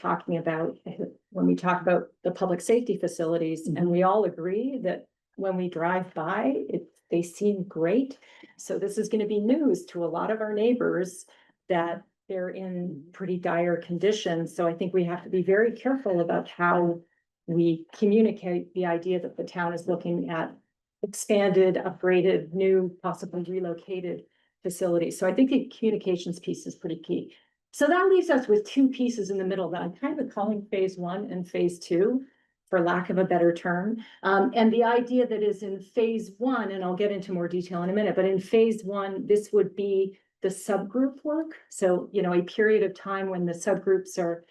talk about the public safety facilities, and we all agree that when we drive by, they seem great. So this is gonna be news to a lot of our neighbors that they're in pretty dire conditions. So I think we have to be very careful about how we communicate the idea that the town is looking at expanded, upgraded, new, possibly relocated facilities. So I think the communications piece is pretty key. So that leaves us with two pieces in the middle that I'm kind of calling phase one and phase two, for lack of a better term. And the idea that is in phase one, and I'll get into more detail in a minute, but in phase one, this would be the subgroup work. So, a period of time when the subgroups are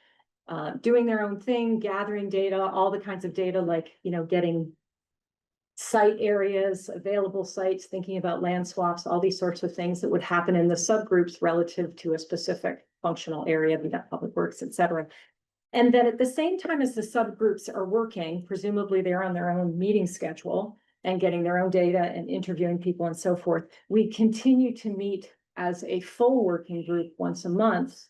doing their own thing, gathering data, all the kinds of data, like, getting site areas, available sites, thinking about land swaps, all these sorts of things that would happen in the subgroups relative to a specific functional area, be that public works, et cetera. And then at the same time as the subgroups are working, presumably they're on their own meeting schedule and getting their own data and interviewing people and so forth, we continue to meet as a full working group once a month,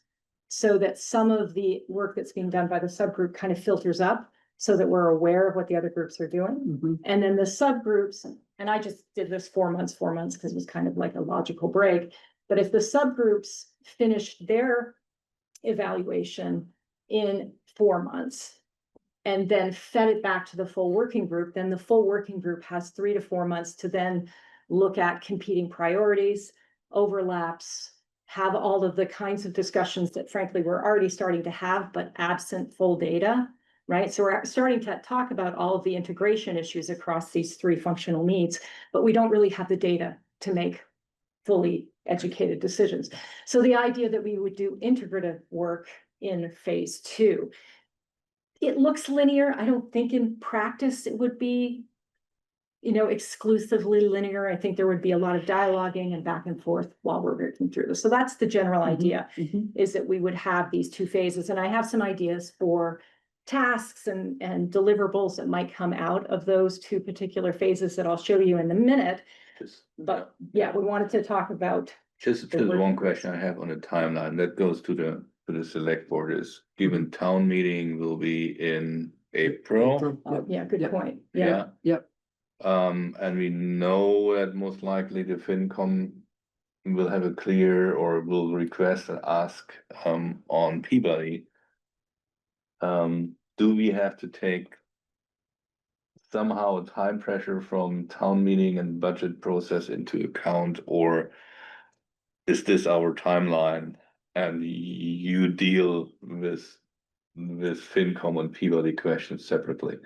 so that some of the work that's being done by the subgroup kind of filters up, so that we're aware of what the other groups are doing. Mhm. And then the subgroups, and I just did this 4 months, because it was kind of like a logical break. But if the subgroups finished their evaluation in 4 months and then fed it back to the full working group, then the full working group has 3 to 4 months to then look at competing priorities, overlaps, have all of the kinds of discussions that frankly we're already starting to have, but absent full data. Right, so we're starting to talk about all of the integration issues across these three functional needs, but we don't really have the data to make fully educated decisions. So the idea that we would do integrative work in phase two, it looks linear. I don't think in practice it would be, exclusively linear. I think there would be a lot of dialoguing and back and forth while we're working through this. So that's the general idea, is that we would have these two phases. And I have some ideas for tasks and deliverables that might come out of those two particular phases that I'll show you in a minute. But yeah, we wanted to talk about. Just one question I have on the timeline that goes to the select board is, given town meeting will be in April. Yeah, good Yep. point. Yeah. Yep. And we know that most likely the FinCom will have a clear or will request and ask on Peabody. Do we have to take somehow time pressure from town meeting and budget process into account, or is this our timeline and you deal with FinCom and Peabody questions separately?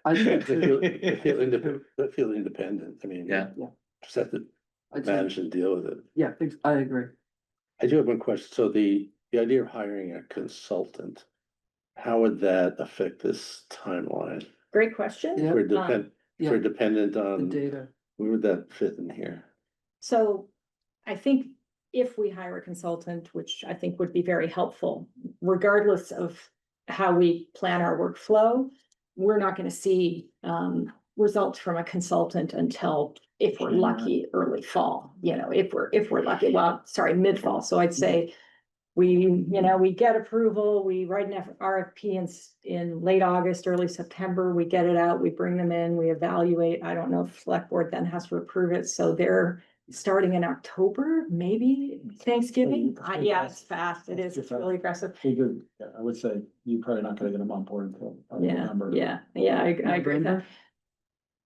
I They think feel independent, I mean. Yeah. Just have to manage and deal with it. Yeah, I agree. I do have one question, so the idea of hiring a consultant, how would that affect this timeline? Great question. Yeah. If we're Yeah. dependent The on, data. where would that fit in here? So I think if we hire a consultant, which I think would be very helpful, regardless of how we plan our workflow, we're not going to see results from a consultant until, if we're lucky, early fall, if we're lucky, mid-fall. So I'd say we get approval, we write an RFP in late August, early September, we get it out, we bring them in, we evaluate. I don't know if select board then has to approve it. So they're starting in October, maybe Thanksgiving. That's pretty Yeah, it's fast. fast. It is. That's It's too really aggressive. We could, yeah, I would say you're probably not gonna get them on board until Yeah, November. yeah, I agree with that. November?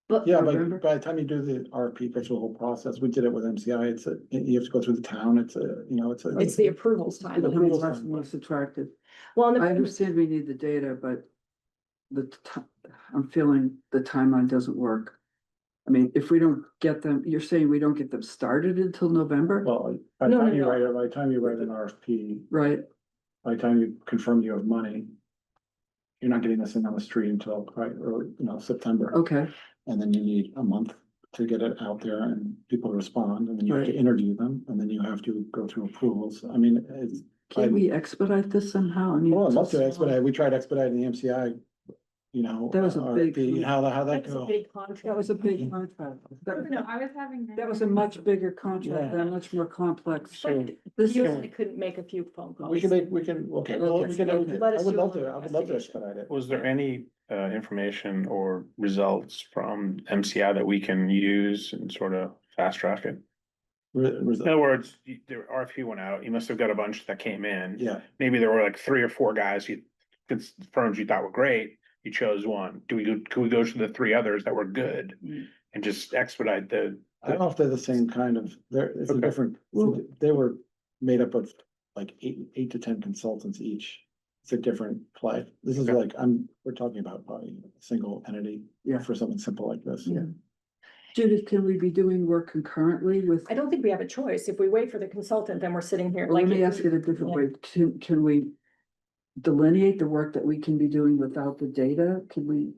But Yeah, November? but by the time you do the RFP, that's the whole process. We did it with MCI. You have to go through the town. It's it's the approvals time. The approvals less time. most attractive. Well, and I the, understand we need the data, but I'm feeling the timeline doesn't work. I mean, if we don't get them, you're saying we don't get them started until November, Well, by the No, time no, you no. write it, by the time you write an RFP, right? by the time you confirm you have money, you're not getting this thing on the street until, right, early, September. Okay, And then you need a month to get it out there and people respond, and then you have to Right. interview them, and then you have to go through approvals. I mean, it's. can we expedite this somehow? I mean. Well, I'd love it's to so expedite. We tried expediting the MCI, That was a big- RFP. How'd that that's a go? big contract. That was a big contract. I was having. That was a much bigger contract, and much more complex. But This you is, only couldn't make a few phone calls. We can, okay, well, we can, Okay. Let I us would do love a to, little I would love to investigation. expedite it. Was there any information or results from MCI that we can use and sort of fast track it? In other words, the RFP went out, you must have got a bunch that came in. Yeah, Maybe there were like 3 or 4 guys firms you thought were great, you chose one. Could we go to the 3 others that were good and just expedite the? I don't know if they're the same kind of, it's a Okay. different, they were made up of like 8 to 10 consultants each. It's a different play. This is Okay. like, we're talking about probably a single entity. Yeah. For something simple like this. Yeah. Judith, can we be doing work concurrently with? I don't think we have a choice. If we wait for the consultant, then we're sitting here Well, like. let me ask it a different way. Can we delineate the work that we can be doing without the data? Can we?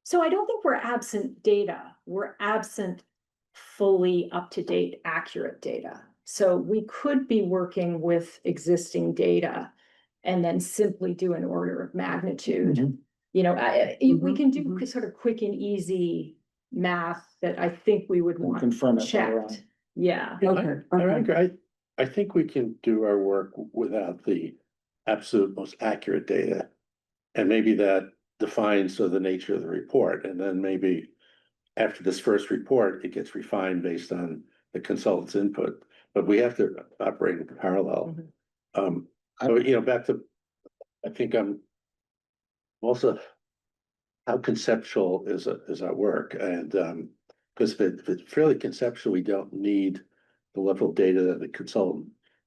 So I don't think we're absent data. We're absent fully up-to-date, accurate data. So we could be working with existing data and then simply do an order of magnitude. Mhm. We Mhm, can do mhm. sort of quick and easy math that I think we would We'll want confirm it later on. checked. Yeah. Okay. I think we can do our work without the absolute most accurate data. And maybe that defines the nature of the report, and then maybe after this first report, it gets refined based on the consultant's input, but we have to operate in parallel. Back to, I think I'm also, how conceptual is our work, and because if it's fairly conceptual, we don't need the level of data that the consultant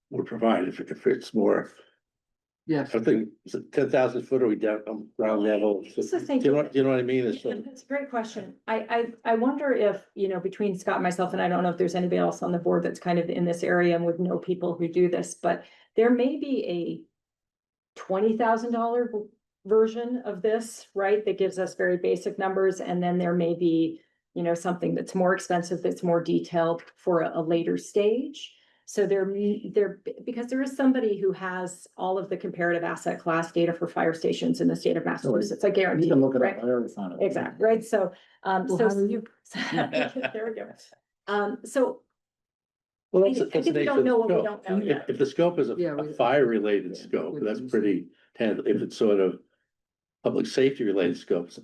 would provide. If it's more, Yes. I think, is it 10,000 foot, or we down ground level? It's the same. Do you know what I mean? It's Yeah, that's a great question. I wonder if, between Scott and myself, and I don't know if there's anybody else on the board that's kind of in this area and would know people who do this, but there may be a $20,000 version of this, right? That gives us very basic numbers, and then there may be, something that's more expensive, that's more detailed for a later stage. So because there is somebody who has all of the comparative asset class data for fire stations in the state of Massachusetts, I guarantee. You can look it right? up. I already found it. Exactly, right? So, Well, so how do you? there we go. So Well, I that's think the we nature don't of know the what we scope. don't know yet. If the scope is Yeah, a fire-related scope, that's pretty tangible. If it's sort of public safety-related scopes,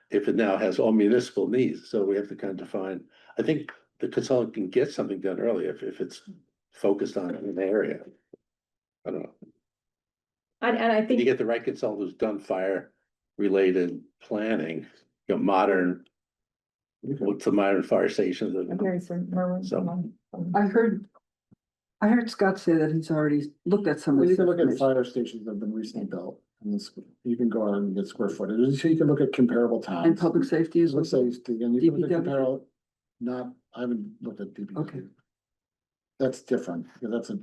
if it now has all municipal needs, so we have to kind of define. I think the consultant can get something done early if it's focused on an area. I don't know. And I If you think, get the right consultant who's done fire-related planning, modern, what's the modern fire stations? I'm hearing from Merwin. So- I heard Scott say that he's already looked at some of Well, this. you can look at information. fire stations that have been recently built, and you can go out and get square footage, so you can look at comparable towns. And public safety is. Let's say, and you can look at DPW? comparable, I haven't looked at DPW. Okay. That's different, because that's a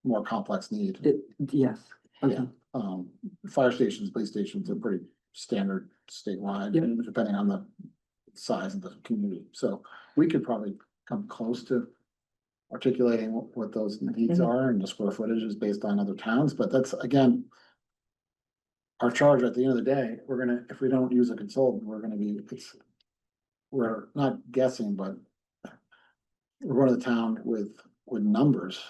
more complex need. Yes, okay. Yeah. Fire stations, police stations are pretty standard statewide, Yeah. depending on the size of the community. So we could probably come close to articulating what those needs Mhm. are and the square footage is based on other towns, but that's, again, our charge at the end of the day, if we don't use a consultant, we're not guessing, but we're going to the town with numbers.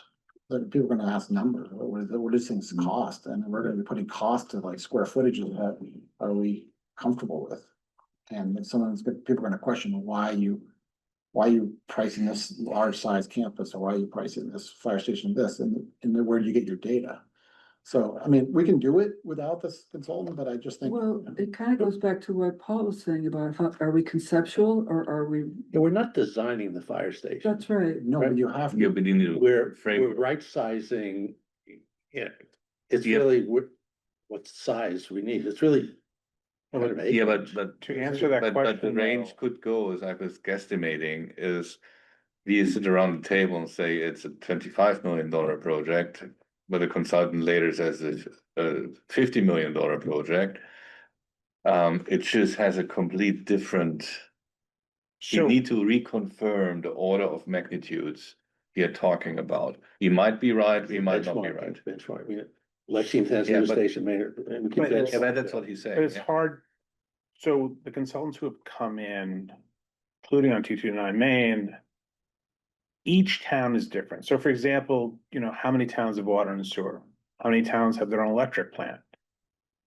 That people are gonna ask numbers, what does things cost, and we're gonna be putting cost to like square footages that are we comfortable with? And people are gonna question why you why are you pricing this large size campus, or why are you pricing this fire station this, and then where do you get your data? So, I mean, we can do it without this consultant, but I just think. Well, it kind of goes back to what Paul was saying about how, are we conceptual or are we, Yeah, we're not designing the fire station. that's right. No, but you have Yeah, to, but you need to We're frame. right sizing. Yeah, it's Yeah. really what size we need. It's really. kind of Yeah, acreage. but. To answer that But the question, range though- could go, as I was guesstimating, is. We sit around the table and say it's a $25 million project, but a consultant later says it's a $50 million project. It just has a complete different. You So, need to reconfirm the order of magnitudes we are talking about. You might be right, we might not be Benchmark, right. Benchmark, Lexington has a Yeah, new but- station mayor. and we keep But it's- Yeah, but that's what he's but saying. it's Yeah. hard. So the consultants who have come in, including on 229 Main, each town is different. So for example, how many towns have water and sewer? How many towns have their own electric plant?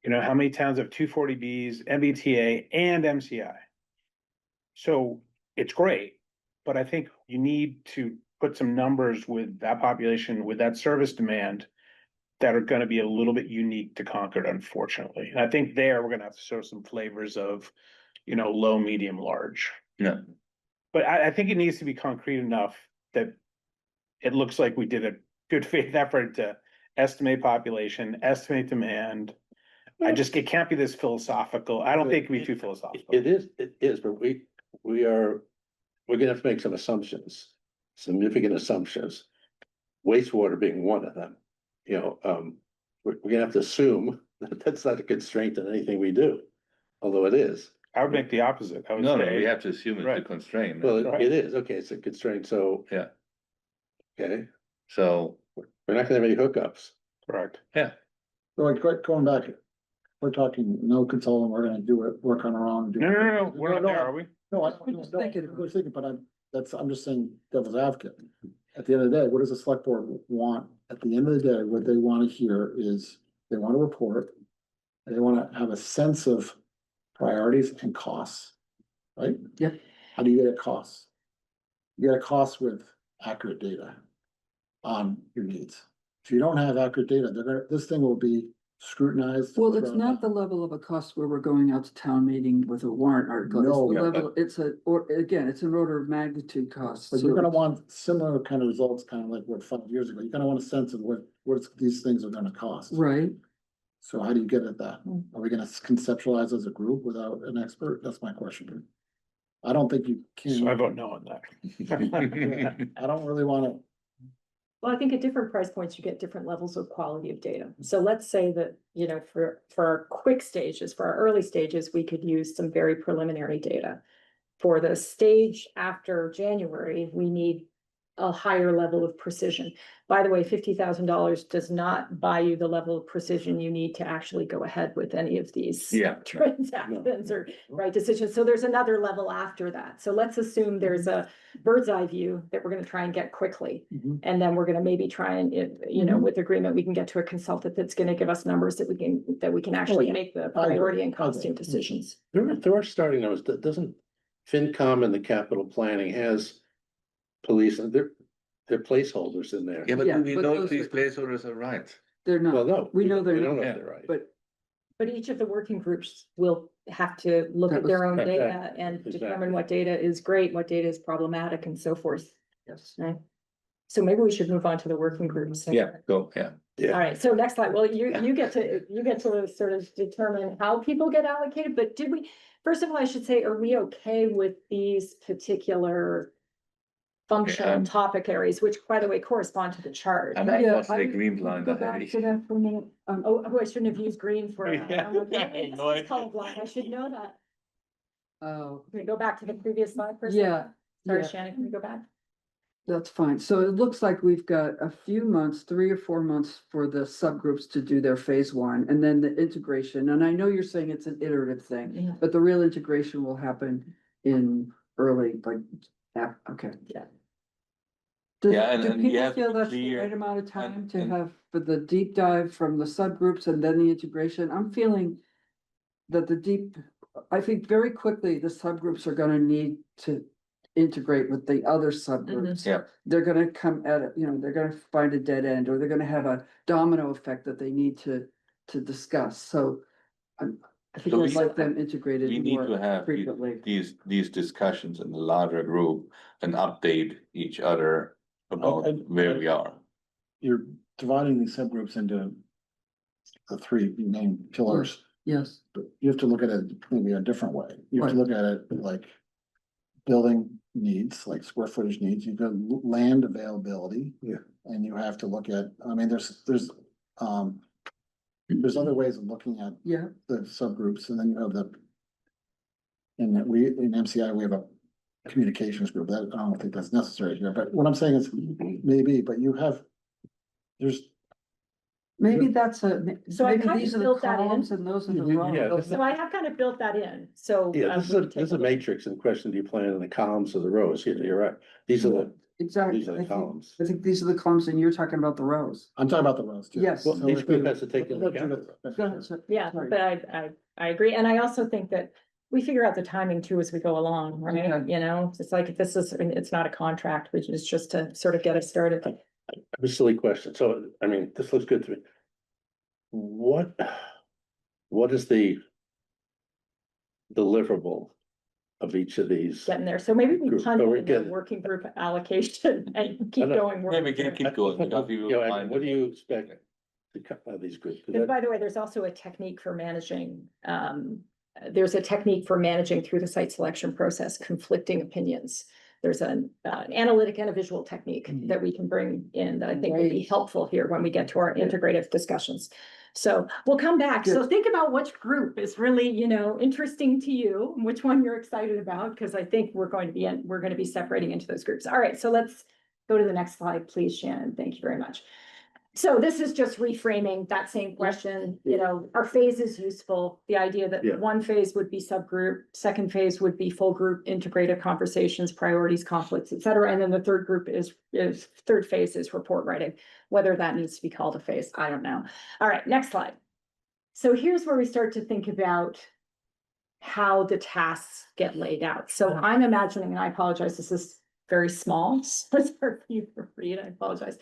How many towns have 240Bs, MBTA, and MCI? So it's great, but I think you need to put some numbers with that population, with that service demand, that are gonna be a little bit unique to Concord, unfortunately. And I think there, we're gonna have to show some flavors of, low, medium, large. Yeah. But I think it needs to be concrete enough that it looks like we did a good faith effort to estimate population, estimate demand. It can't be this philosophical. I don't think it can be too philosophical. It is, but we're gonna have to make some assumptions, significant assumptions. Wastewater being one of them, we're gonna have to assume that that's not a constraint on anything we do, although it is. I would make the opposite. I would No, say. we have to assume it's a Right. constraint. Well, Right. it is, okay, it's a constraint, so. Yeah. Okay, So, we're not gonna have any hookups. Correct. yeah, so like, going back, we're talking no consultant, we're gonna do it, work on our own. do it. No, we're not there, are we? No, We're just thinking. I was thinking, but I'm just saying devil's advocate. At the end of the day, what does the select board want? At the end of the day, what they wanna hear is, they want a report. And they wanna have a sense of priorities and costs, right? Yep. How do you get a cost? You get a cost with accurate data on your needs. If you don't have accurate data, this thing will be scrutinized. Well, it's not the level of a cost where we're going out to town meeting with a warrant article. It's No, the yeah, level, it's an order of magnitude cost. But you're So gonna want similar kind of results, kind of like what 5 years ago, you're gonna want a sense of what these things are gonna cost. Right, So how do you get at that? Are we gonna conceptualize as a group without an expert? That's my question. I don't think you So I can, vote no on that. I don't really wanna, Well, I think at different price points, you get different levels of quality of data. So let's say that, for our quick stages, for our early stages, we could use some very preliminary data. For the stage after January, we need a higher level of precision. By the way, $50,000 does not buy you the level of precision you need to actually go ahead with any of these Yeah. transactions or right decisions. So there's another level after that. So let's assume there's a bird's eye view that we're going to try and get quickly. Mhm. And then we're going to maybe try and, with agreement, we can get to a consultant that's going to give us numbers that we can actually yeah. make the I agree. priority and I agree. costing decisions. There are starting numbers, doesn't FinCom and the capital planning has police, and they're placeholders in there. yeah, Yeah, but we but know those these are- placeholders are right. they're Well, not, no. we know they're We don't not, know Yeah. if they're right. But each of the working groups will have to look That at their own was- data and Exactly. determine what data is great, what data is problematic and so forth. yes. Right? So maybe we should move on to the working groups. Yeah, go, yeah. All right, so next slide. Well, you get to sort of determine how people get allocated, but first of all, I should say, are we okay with these particular functional Um, topic areas, which by the way correspond to the chart? I'm Yeah, unfortunately I- green Go blind. back to that for a minute. Oh, I shouldn't have used green for. Yeah. It's No, I- colorblind. I should know that. Oh, Can we go back to the previous slide for a yeah, second? Sorry, yeah. Shannon, can we go back? That's fine. So it looks like we've got a few months, 3 or 4 months for the subgroups to do their phase one and then the integration. And I know you're saying it's an iterative thing, Yeah. but the real integration will happen in early, okay. Yeah. Do Yeah, and you people have to feel be that's the clear right amount of time to and- have for the deep dive from the subgroups and then the integration? I'm feeling that I think very quickly the subgroups are gonna need to integrate with the other subgroups. Yeah. They're gonna come at it, they're gonna find a dead end, or they're gonna have a domino effect that they need to discuss, so. I think So I'd we- like them integrated We need to more have frequently. these discussions in the larger group and update each other about where we are. You're dividing these subgroups into the three main pillars, Yes, but you have to look at it maybe a different way. You have to Right. look at it like building needs, like square footage needs, you've got land availability. Yeah. And you have to look at, I mean, there's other ways of looking at yeah, the subgroups, and then you have in MCI, we have a communications group, that, I don't think that's necessary here, but what I'm saying is, maybe, but maybe that's So I maybe kind of these are the built that in. columns and those are the Yeah, rows. So I have kind of built that in, so. Yeah, this is a, we can this is a take look. matrix in question, do you plan in the columns or the rows? You're right. These are the Exactly. These are the I think- columns. I think these are the columns and you're talking about the rows. I'm talking about the rows too. Yes. Well, So each if group you- has to take into let account. Judith- Go ahead, sir. Yeah, Sorry. but I agree, and I also think that we figure out the timing too as we go along, right? Okay. It's like, if this is, it's not a contract, which is just to sort of get us started. I have a silly question. So, I mean, this looks good to me. What is the deliverable of each of these? Getting there, so maybe we Group, punt but we're in the getting- working group allocation and keep know. going. Yeah, we can keep going. because we will You know, I find mean, what do it. you expect to come out of these groups? 'Cause And that- by the way, there's also a technique for managing, there's a technique for managing through the site selection process, conflicting opinions. There's an analytic and a visual technique that we can bring in that I think will be Right. helpful here when we get to our integrative discussions. So we'll come back. So Good. think about which group is really, interesting to you, and which one you're excited about, because I think we're going to be separating into those groups. All right, so let's go to the next slide, please, Shannon. Thank you very much. So this is just reframing that same question, our phase is useful, the idea that Yeah. one phase would be subgroup, second phase would be full group, integrated conversations, priorities, conflicts, et cetera. And then the third group third phase is report writing. Whether that needs to be called a phase, I don't know. All right, next slide. So here's where we start to think about how the tasks get laid out. So I'm imagining, and I apologize, this is very small, so it's hard for you to read, I apologize.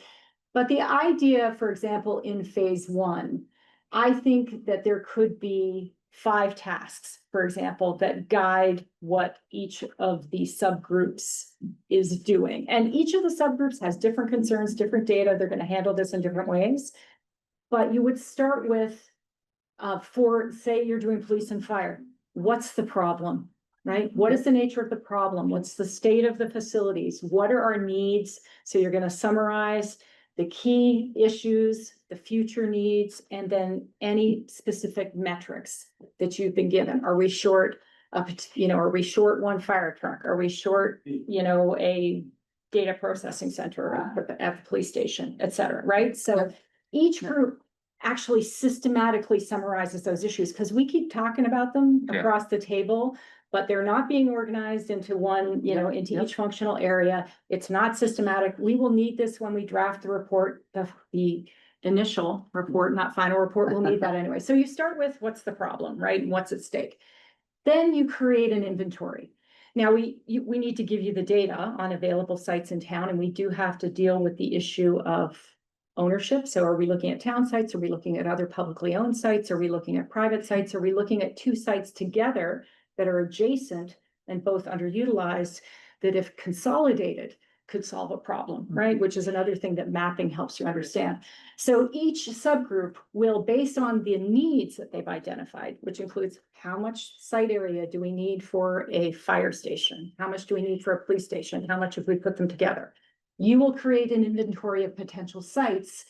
But the idea, for example, in phase one, I think that there could be 5 tasks, for example, that guide what each of the subgroups is doing. And each of the subgroups has different concerns, different data. They're going to handle this in different ways. But you would start with, for, say you're doing police and fire, what's the problem? Right? What is the nature of the problem? What's the state of the facilities? What are our needs? So you're going to summarize the key issues, the future needs, and then any specific metrics that you've been given. Are we short, are we short one fire truck? Are we short, a data processing center at the police station, et cetera, right? So each group actually systematically summarizes those issues, because we keep talking about them Yeah. across the table, but they're not being organized into one, into Yep. each functional area. It's not systematic. We will need this when we draft the report, the initial report, not final report. We'll need that anyway. So you start with what's the problem, right? And what's at stake. Then you create an inventory. Now we need to give you the data on available sites in town, and we do have to deal with the issue of ownership. So are we looking at town sites? Are we looking at other publicly owned sites? Are we looking at private sites? Are we looking at 2 sites together that are adjacent and both underutilized, that if consolidated could solve a problem, right? Which is another thing that mapping helps you understand. So each subgroup will, based on the needs that they've identified, which includes how much site area do we need for a fire station? How much do we need for a police station? How much if we put them together? You will create an inventory of potential sites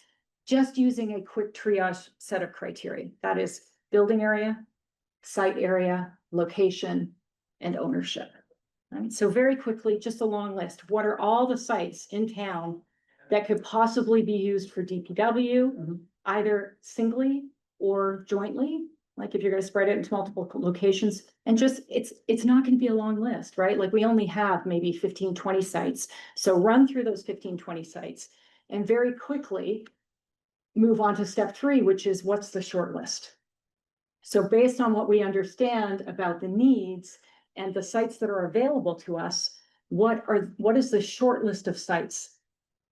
just using a quick triage set of criteria. That is building area, site area, location, and ownership. Right? So very quickly, just a long list. What are all the sites in town that could possibly be used for DPW, either singly or jointly? Like if you're going to spread it into multiple locations, and just, it's not going to be a long list, right? Like we only have maybe 15, 20 sites. So run through those 15, 20 sites and very quickly move on to step 3, which is what's the short list? So based on what we understand about the needs and the sites that are available to us, what is the short list of sites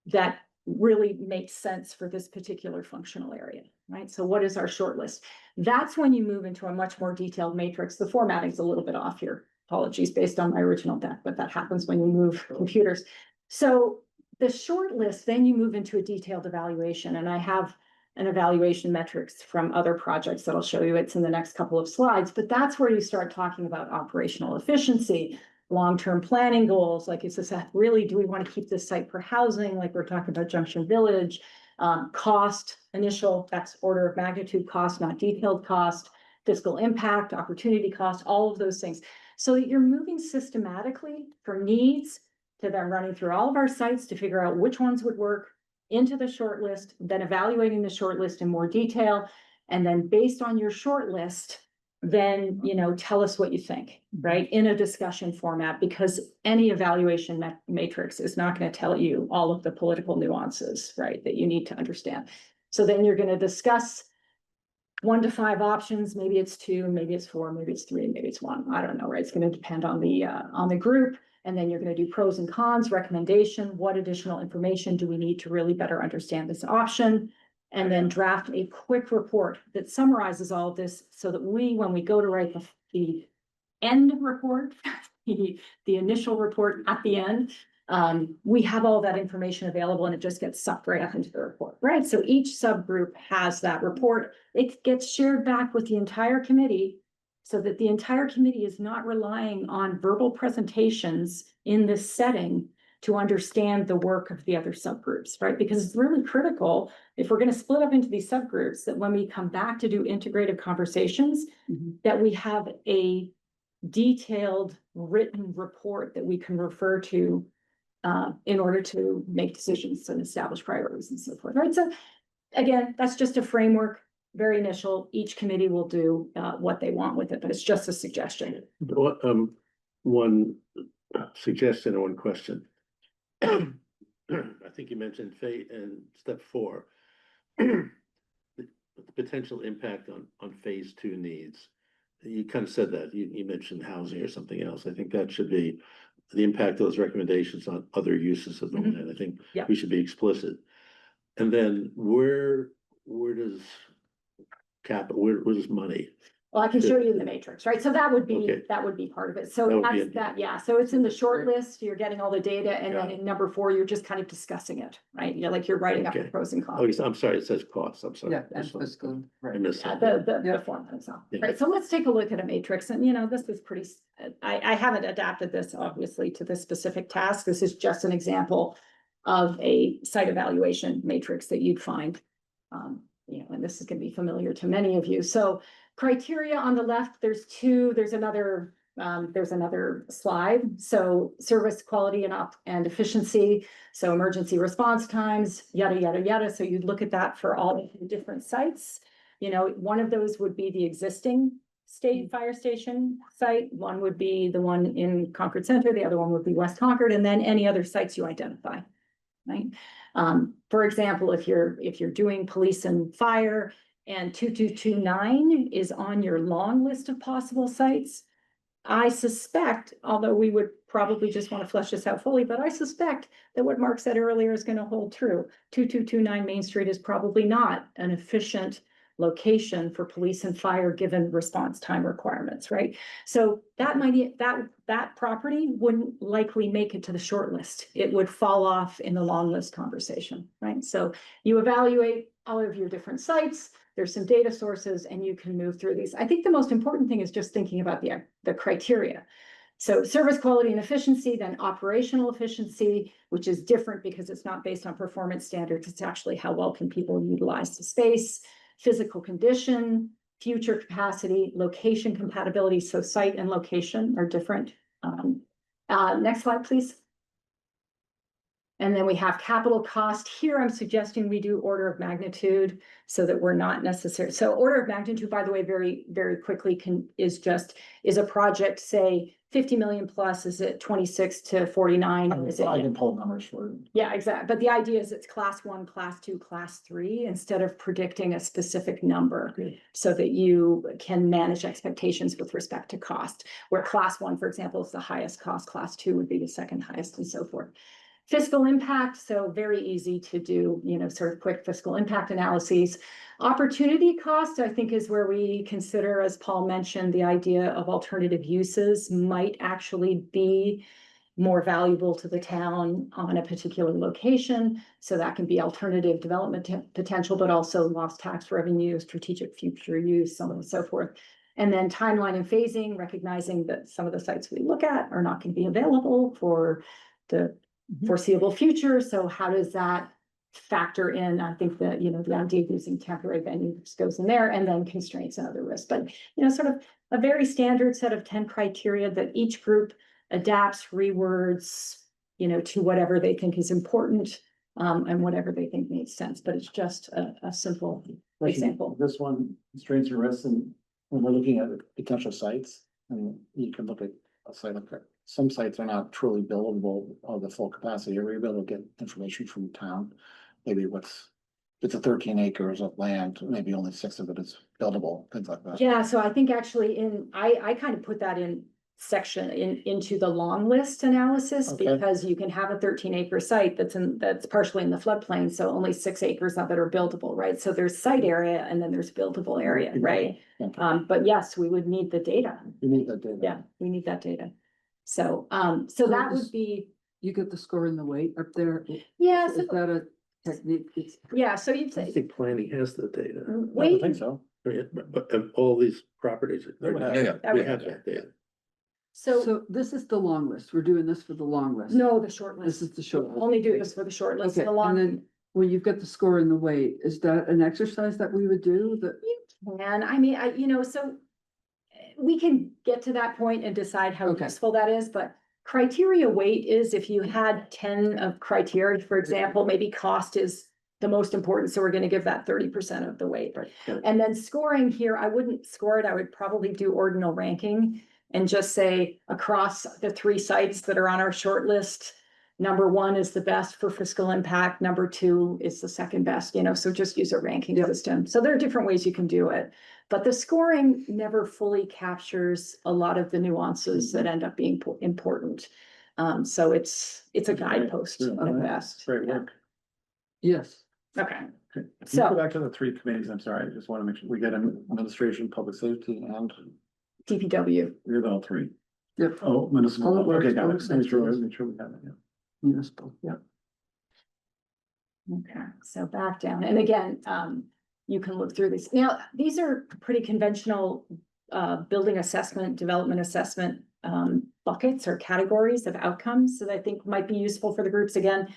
that really makes sense for this particular functional area, right? So what is our short list? That's when you move into a much more detailed matrix. The formatting's a little bit off here. Apologies, based on my original deck, but that happens when you move computers. So the short list, then you move into a detailed evaluation, and I have an evaluation metrics from other projects that I'll show you. It's in the next couple of slides, but that's where you start talking about operational efficiency, long-term planning goals, like is this really, do we want to keep this site for housing, like we're talking about Junction Village, cost, initial, that's order of magnitude cost, not detailed cost, fiscal impact, opportunity cost, all of those things. So that you're moving systematically from needs to then running through all of our sites to figure out which ones would work into the short list, then evaluating the short list in more detail. And then based on your short list, then, tell us what you think, right? In a discussion format, because any evaluation matrix is not going to tell you all of the political nuances, right? That you need to understand. So then you're going to discuss 1 to 5 options. Maybe it's 2, maybe it's 4, maybe it's 3, maybe it's 1. I don't know, right? It's going to depend on the group. And then you're going to do pros and cons, recommendation. What additional information do we need to really better understand this option? And then draft a quick report that summarizes all of this so that when we go to write the end report, the initial report at the end, we have all that information available and it just gets sucked right up into the report, right? So each subgroup has that report. It gets shared back with the entire committee so that the entire committee is not relying on verbal presentations in this setting to understand the work of the other subgroups, right? Because it's really critical if we're going to split up into these subgroups that when we come back to do integrated conversations, that we have a detailed written report that we can refer to in order to make decisions and establish priorities and so forth, right? So again, that's just a framework, very initial. Each committee will do what they want with it, but it's just a suggestion. One suggestion and one question. I think you mentioned in step 4, the potential impact on phase 2 needs. You kind of said that you mentioned housing or something else. I think that should be the impact of those recommendations on other uses of the land. I think we should be explicit. And then where does capital, where does money? Well, I can show you in the matrix, right? So that would be part of it. So yeah. So it's in the short list, you're getting all the data, and then in number 4, you're just kind of discussing it, right? You're writing up the pros and cons. Oh, I'm sorry, it says costs. I'm sorry. Yeah, that's fiscal. I missed that. The format itself. Right. So let's take a look at a matrix, and this is pretty. I haven't adapted this obviously to this specific task. This is just an example of a site evaluation matrix that you'd find. And this is going to be familiar to many of you. So criteria on the left, there's another slide. So service quality and efficiency. So emergency response times, yada, yada, yada. So you'd look at that for all the different sites. One of those would be the existing state fire station site. One would be the one in Concord Center. The other one would be West Concord, and then any other sites you identify. Right. For example, if you're doing police and fire and 2229 is on your long list of possible sites, I suspect, although we would probably just want to flesh this out fully, but I suspect that what Mark said earlier is going to hold true. 2229 Main Street is probably not an efficient location for police and fire given response time requirements, right? So that property wouldn't likely make it to the short list. It would fall off in the long list conversation, right? So you evaluate all of your different sites, there's some data sources, and you can move through these. I think the most important thing is just thinking about the criteria. So service quality and efficiency, then operational efficiency, which is different because it's not based on performance standards. It's actually how well can people utilize the space. Physical condition, future capacity, location compatibility. So site and location are different. Next slide, please. And then we have capital cost. Here, I'm suggesting we do order of magnitude so that we're not necessary. So order of magnitude, by the way, very, very quickly is a project, say, 50 million plus, is it 26 to 49? Or is it? I can pull numbers for it. Yeah, exactly. But the idea is it's class 1, class 2, class 3, instead of predicting a specific number, so that you can manage expectations with respect to cost. Where class 1, for example, is the highest cost, class 2 would be the second highest, and so forth. Fiscal impact, so very easy to do, sort of quick fiscal impact analyses. Opportunity cost, I think, is where we consider, as Paul mentioned, the idea of alternative uses might actually be more valuable to the town on a particular location. So that can be alternative development potential, but also lost tax revenue, strategic future use, so on and so forth. And then timeline and phasing, recognizing that some of the sites we look at are not going to be available for the foreseeable future. So how does that factor in? I think that, the idea of using temporary venues goes in there, and then constraints and other risks. But, sort of a very standard set of 10 criteria that each group adapts, rewords, to whatever they think is important, and whatever they think makes sense. But it's just a simple example. This one, constraints and risks, and when we're looking at potential sites, and you can look at a site like that. Some sites are not truly buildable of the full capacity, or you're able to get information from town. Maybe it's a 13 acres of land, maybe only 6 of it is buildable, things like that. Yeah, so I think actually I kind of put that in section into the long list analysis, Okay. because you can have a 13-acre site that's partially in the floodplain, so only 6 acres of it are buildable, right? So there's site area and then there's buildable area, right? Okay. But yes, we would need the data. You need that data. Yeah, we need that data. So that would be, You get the score in the weight up there. yeah, Is so, that a technique? yeah, so you'd I say, think planning has the data, I would wait, think so. but of all these properties. They would have- that We would- have that data. so, So this is the long list. We're doing this for the long list. no, the short This list. is the short list. Only do this for the short list. Okay, The long. and then when you've got the score in the weight, is that an exercise that we would do that? And I mean, so we can get to that point and decide how Okay. useful that is, but criteria weight is if you had 10 of criteria, for example, maybe cost is the most important, so we're gonna give that 30% of the weight. Yeah. And then scoring here, I wouldn't score it, I would probably do ordinal ranking and just say across the 3 sites that are on our short list, number 1 is the best for fiscal impact, number 2 is the second best, so just use a ranking Yep. system. So there are different ways you can do it, but the scoring never fully captures a lot of the nuances that end up being important. So it's a guidepost Yeah, at best. Great Yeah. work. Yes. Okay, Can you So- go back to the 3 committees? I'm sorry, I just want to make sure we get administration, public safety, and DPW. we're all 3. Yep. Oh, municipal, Public Works, okay, got public it. Make sure safety. we have it, yeah. Municipal, yeah. Okay, so back down, and again, you can look through these. Now, these are pretty conventional building assessment, development assessment buckets or categories of outcomes that I think might be useful for the groups. Again,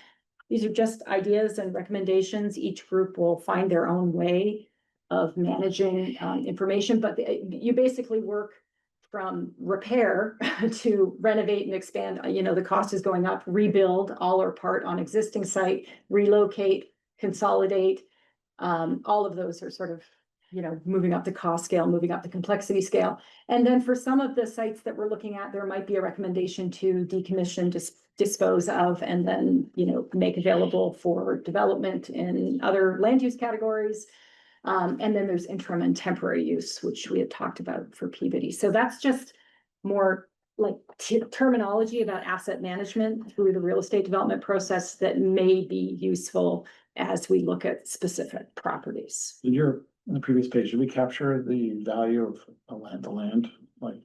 these are just ideas and recommendations. Each group will find their own way of managing information, but you basically work from repair to renovate and expand. The cost is going up, rebuild, all or part on existing site, relocate, consolidate. All of those are sort of, moving up the cost scale, moving up the complexity scale. And then for some of the sites that we're looking at, there might be a recommendation to decommission, dispose of, and then, make available for development in other land use categories. And then there's interim and temporary use, which we had talked about for Peabody. So that's just more like terminology about asset management through the real estate development process that may be useful as we look at specific properties. In the previous page, did we capture the value of the land, like?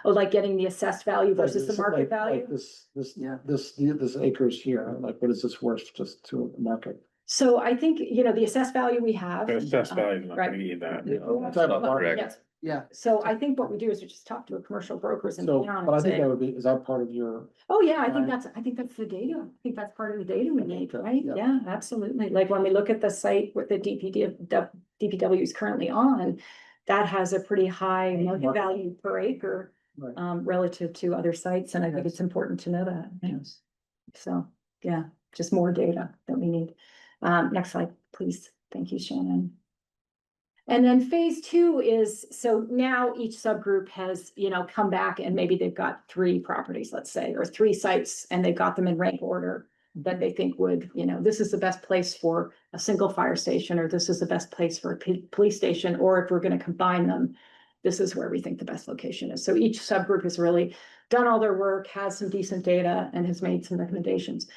Oh, like getting the assessed value versus the Like market value? This acres here, like what is this worth just to the market? So I think, the assessed value we have. The assessed value is not right. gonna give you that. It's not not market. correct. Yes. Yeah. So I think what we do is we just talk to a commercial brokers in So, town but I and think say, that would be, is that part of your, oh, yeah, I think Right. that's the data. I think that's part of the data we need, right? Yeah. Yeah, absolutely. Like when we look at the site with the DPW is currently on, that has a pretty high market Market. value per acre right? relative to other sites, and I think Yes. it's important to know that. Yes. So, yeah, just more data that we need. Next slide, please. Thank you, Shannon. And then phase two is, so now each subgroup has, come back and maybe they've got 3 properties, let's say, or 3 sites, and they've got them in rank order that they think would, this is the best place for a single fire station, or this is the best place for a police station, or if we're going to combine them, this is where we think the best location is. So each subgroup has really done all their work, has some decent data, and has made some recommendations.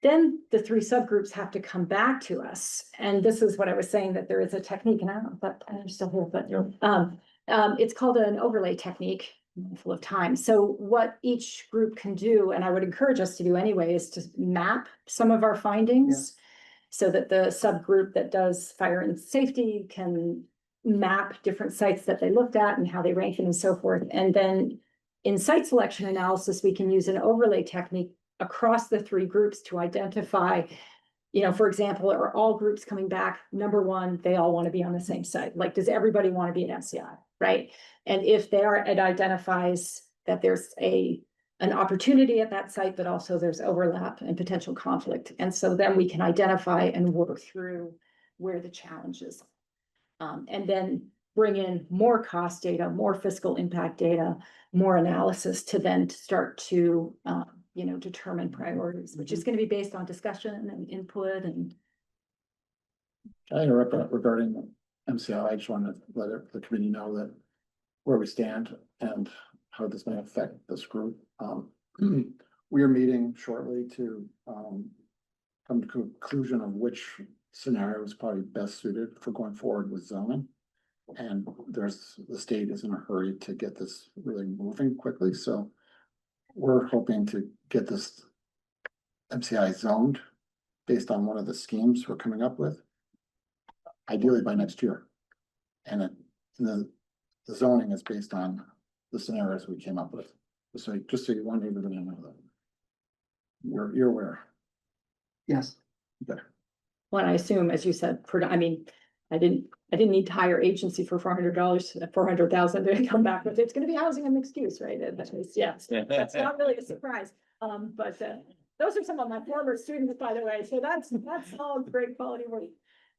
Then the 3 subgroups have to come back to us. And this is what I was saying, that there is a technique, and I don't know if that planner's still here, but it's called an overlay technique. I'm full of time. So what each group can do, and I would encourage us to do anyway, is to map some of our findings so that the subgroup that does fire and safety can map different sites that they looked at and how they rank it and so forth. And then in site selection analysis, we can use an overlay technique across the 3 groups to identify, for example, are all groups coming back? Number 1, they all want to be on the same site. Like, does everybody want to be an MCI, right? And if they are, it identifies that there's an opportunity at that site, but also there's overlap and potential conflict. And so then we can identify and work through where the challenge is. And then bring in more cost data, more fiscal impact data, more analysis to then start to, determine priorities, which is going to be based on discussion and input. And I interrupt regarding MCI. I just want to let the committee know that where we stand and how this may affect this group. We are meeting shortly to come to conclusion of which scenario is probably best suited for going forward with zoning. And the state is in a hurry to get this really moving quickly. So we're hoping to get this MCI zoned based on one of the schemes we're coming up with, ideally by next year. And the zoning is based on the scenarios we came up with. So just so you want everybody to know that. You're aware. Yes. Okay. Well, I assume, as you said, I didn't need to hire agency for $400, 400,000 to come back with, it's gonna be housing and mixed use, right? And that is, yes, that's not really a surprise. But those are some of my former students, by the way, so that's all great quality work.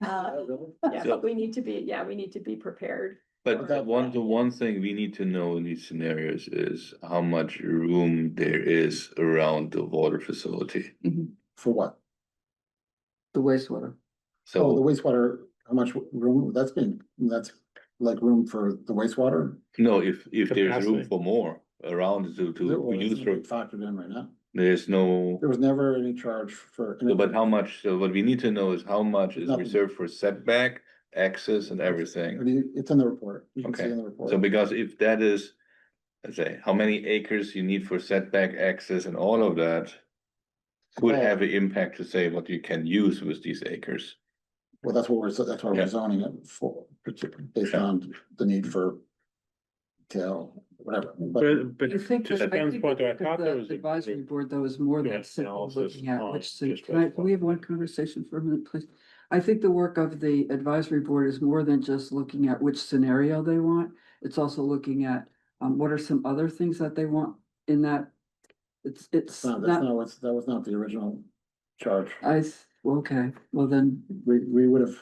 Yeah, but we need to be prepared. But the one thing we need to know in these scenarios is how much room there is around the water facility. For what? The wastewater. So the So, wastewater, how much room that's like room for the wastewater? no, if there's room Capacity. for more around Well, use it's for, factored in right now. there's no. There was never any charge for. So, but how much, so what we need to know is how much is Nothing. reserved for setback, access and everything. It's in the report. You can see Okay. in the report. So because if that is, let's say, how many acres you need for setback, access and all of that could Well- have an impact to say what you can use with these acres. Well, that's why Yeah. we're zoning it for, based Yeah. on the need for detail, whatever. But But I think to that, I Ben's think point, I that thought there the was a advisory group board, though, is more doing than simple analysis looking at on which, just can we wastewater. have one conversation for a minute, please? I think the work of the advisory board is more than just looking at which scenario they want. It's also looking at, what are some other things that they want in that. It's that's not, that was not the original charge. okay, well then, We would have,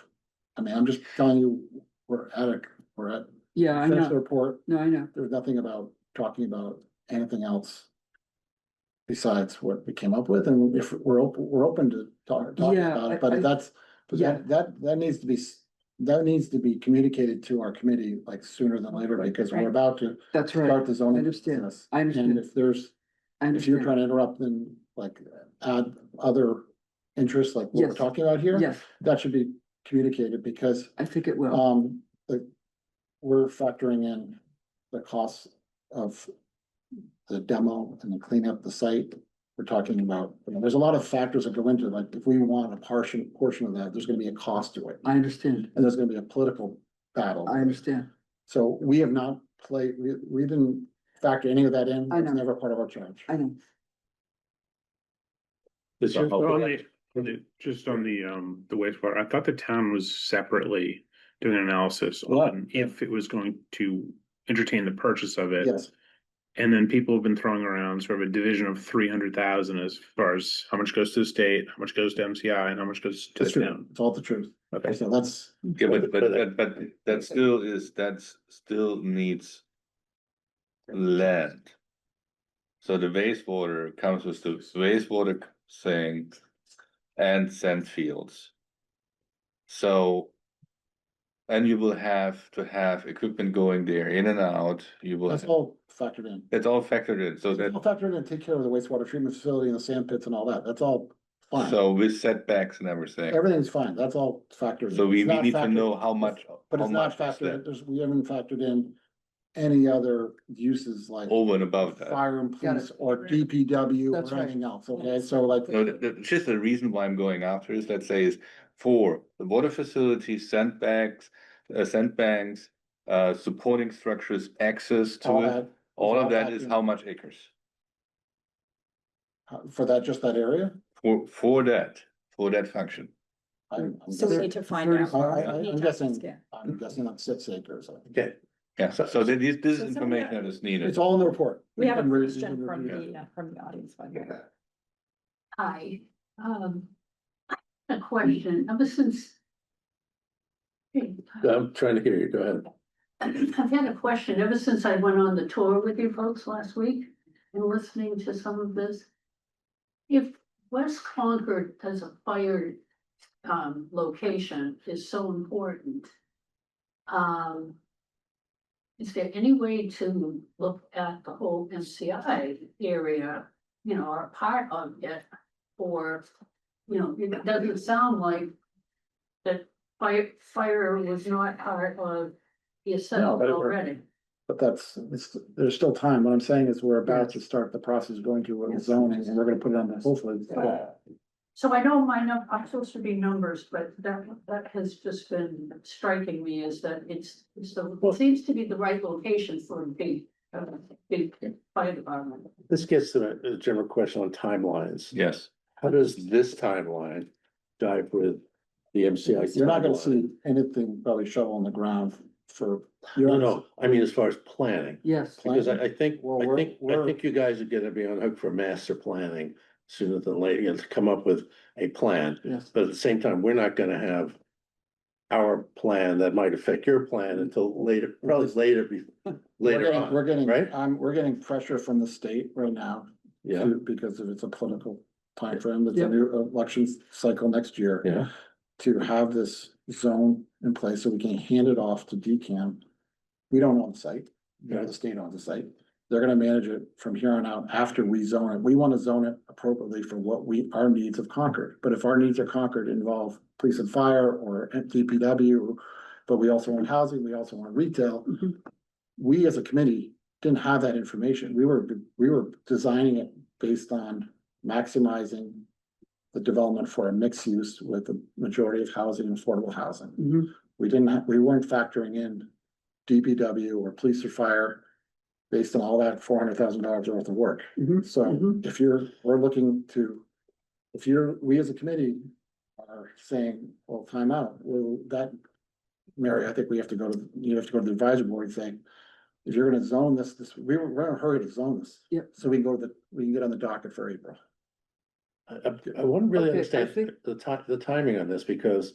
I'm just telling you, we're at, yeah, I finished the know, report. no, I know, There was nothing about talking about anything else besides what we came up with, and if we're open to talking Yeah, about it, I- but that's, but yeah. that needs to be communicated to our committee like sooner than later, because we're Right. about to that's right. start the zoning. I understand. process. I understand. And if there's, I if you're understand. trying to interrupt, then like add other interests like what we're Yes. talking about here. Yes, That should be communicated, because I think it will. we're factoring in the costs of the demo and the cleanup of the site. We're talking about, there's a lot of factors that go into it, like if we want a portion of that, there's gonna be a cost to it. I understand. And there's gonna be a political battle. I understand. So we have not we didn't factor any of that in. I It's know. never part of our charge. I know. Just So how- just on the wastewater, I thought the town was separately doing an analysis What? on if it was going to entertain the purchase of it. Yes, And then people have been throwing around sort of a division of 300,000 as far as how much goes to the state, how much goes to MCI, and how much goes to That's the true. town. It's all the truth. Okay. So that's, Yeah, but that still needs land. So the wastewater comes with the wastewater thing and sand fields. So, and you will have to have equipment going there in and out, you will, that's all factored in. it's all factored in, so It's all that, factored in, take care of the wastewater treatment facility and the sand pits and all that. That's all fine. so with setbacks and everything. Everything's fine. That's all factored in. So we It's not need to factored- know how much, But how it's not much is factored, that there's, we haven't factored in any other uses like over and above that. fire and Got police it. or DPW That's or right. anything else, okay? So like, No, just the reason why I'm going after is, let's say, is for the water facilities, sandbanks, supporting structures, access to all it. that. All of all that factored is in. how much acres? For that, just that area? For that function. I'm So we guessing- need to find out. I'm guessing like 6 acres. Okay, Yeah, so this is So somebody- information that is needed. It's all in the report. We have a can read- question from review it. from the audience, by the way. Hi, a question, ever since. I'm trying to hear you, go ahead. I've had a question ever since I went on the tour with you folks last week and listening to some of this. If West Concord as a fire location is so important. Is there any way to look at the whole MCI area, you know, or part of it? Or, you know, it doesn't sound like that fire was not part of the No, assessment but already. But there's still time. What I'm saying is we're about to start the process of going to zoning and we're gonna put it on the hopefully. So I know I'm supposed to be numbers, but that has just been striking me is that it seems to be the right location for a big fire department. This gets to a general question on timelines. Yes, How does this timeline dive with the MCI? You're not gonna timeline? see anything probably shovel on the ground for. No, I mean, as far as planning, Yes. because I think, Well, I we're- think you guys are gonna be on hook for master planning sooner than later, you know, to come up with a plan. Yes. But at the same time, we're not gonna have our plan that might affect your plan until later, probably later on. We're getting, right? we're getting pressure from the state right now. Yeah, Because of it's a political timeframe, it's a Yep. new election cycle next year. yeah, To have this zone in place so we can hand it off to DCAM. We don't own the site, you know, the state owns the site. They're gonna manage it from here on out after we zone it. We wanna zone it appropriately for what our needs of Concord. But if our needs of Concord involve police and fire or DPW, but we also want housing, we also want retail. Mhm. We as a committee didn't have that information. We were designing it based on maximizing the development for a mixed use with the majority of housing and affordable housing. Mhm. We weren't factoring in DPW or police or fire based on all that $400,000 worth of work. Mhm. So Mhm. if we as a committee are saying, well, time out, well, that, Mary, I think you have to go to the advisory board and say, if you're gonna zone this, we're in a hurry to zone this. Yep. So we can get on the docket for April. I want to really Okay, I understand think- the timing on this, because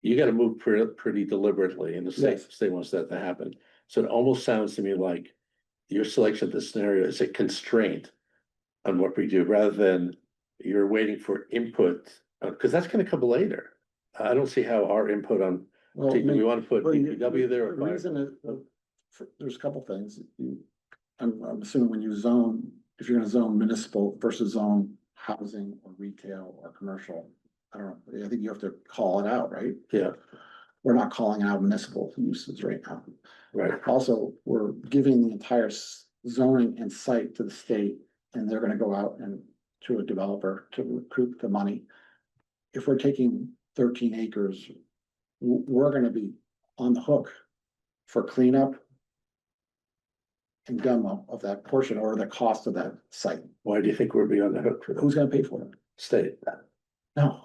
you gotta move pretty deliberately, and the Yes. state wants that to happen. So it almost sounds to me like your selection of the scenario is a constraint on what we do, rather than you're waiting for input, because that's gonna come later. I don't see how our input on, Well, do we want to put Well, DPW there or the fire? reason is, there's a couple things. I'm assuming when you zone, if you're gonna zone municipal versus zone housing or retail or commercial, I don't know, I think you have to call it out, right? Yeah, We're not calling out municipal uses right now. right. Also, we're giving the entire zoning and site to the state, and they're gonna go out and to a developer to recruit the money. If we're taking 13 acres, we're gonna be on the hook for cleanup and demo of that portion or the cost of that site. Why do you think we're beyond the hook for Who's gonna pay for it? state? No.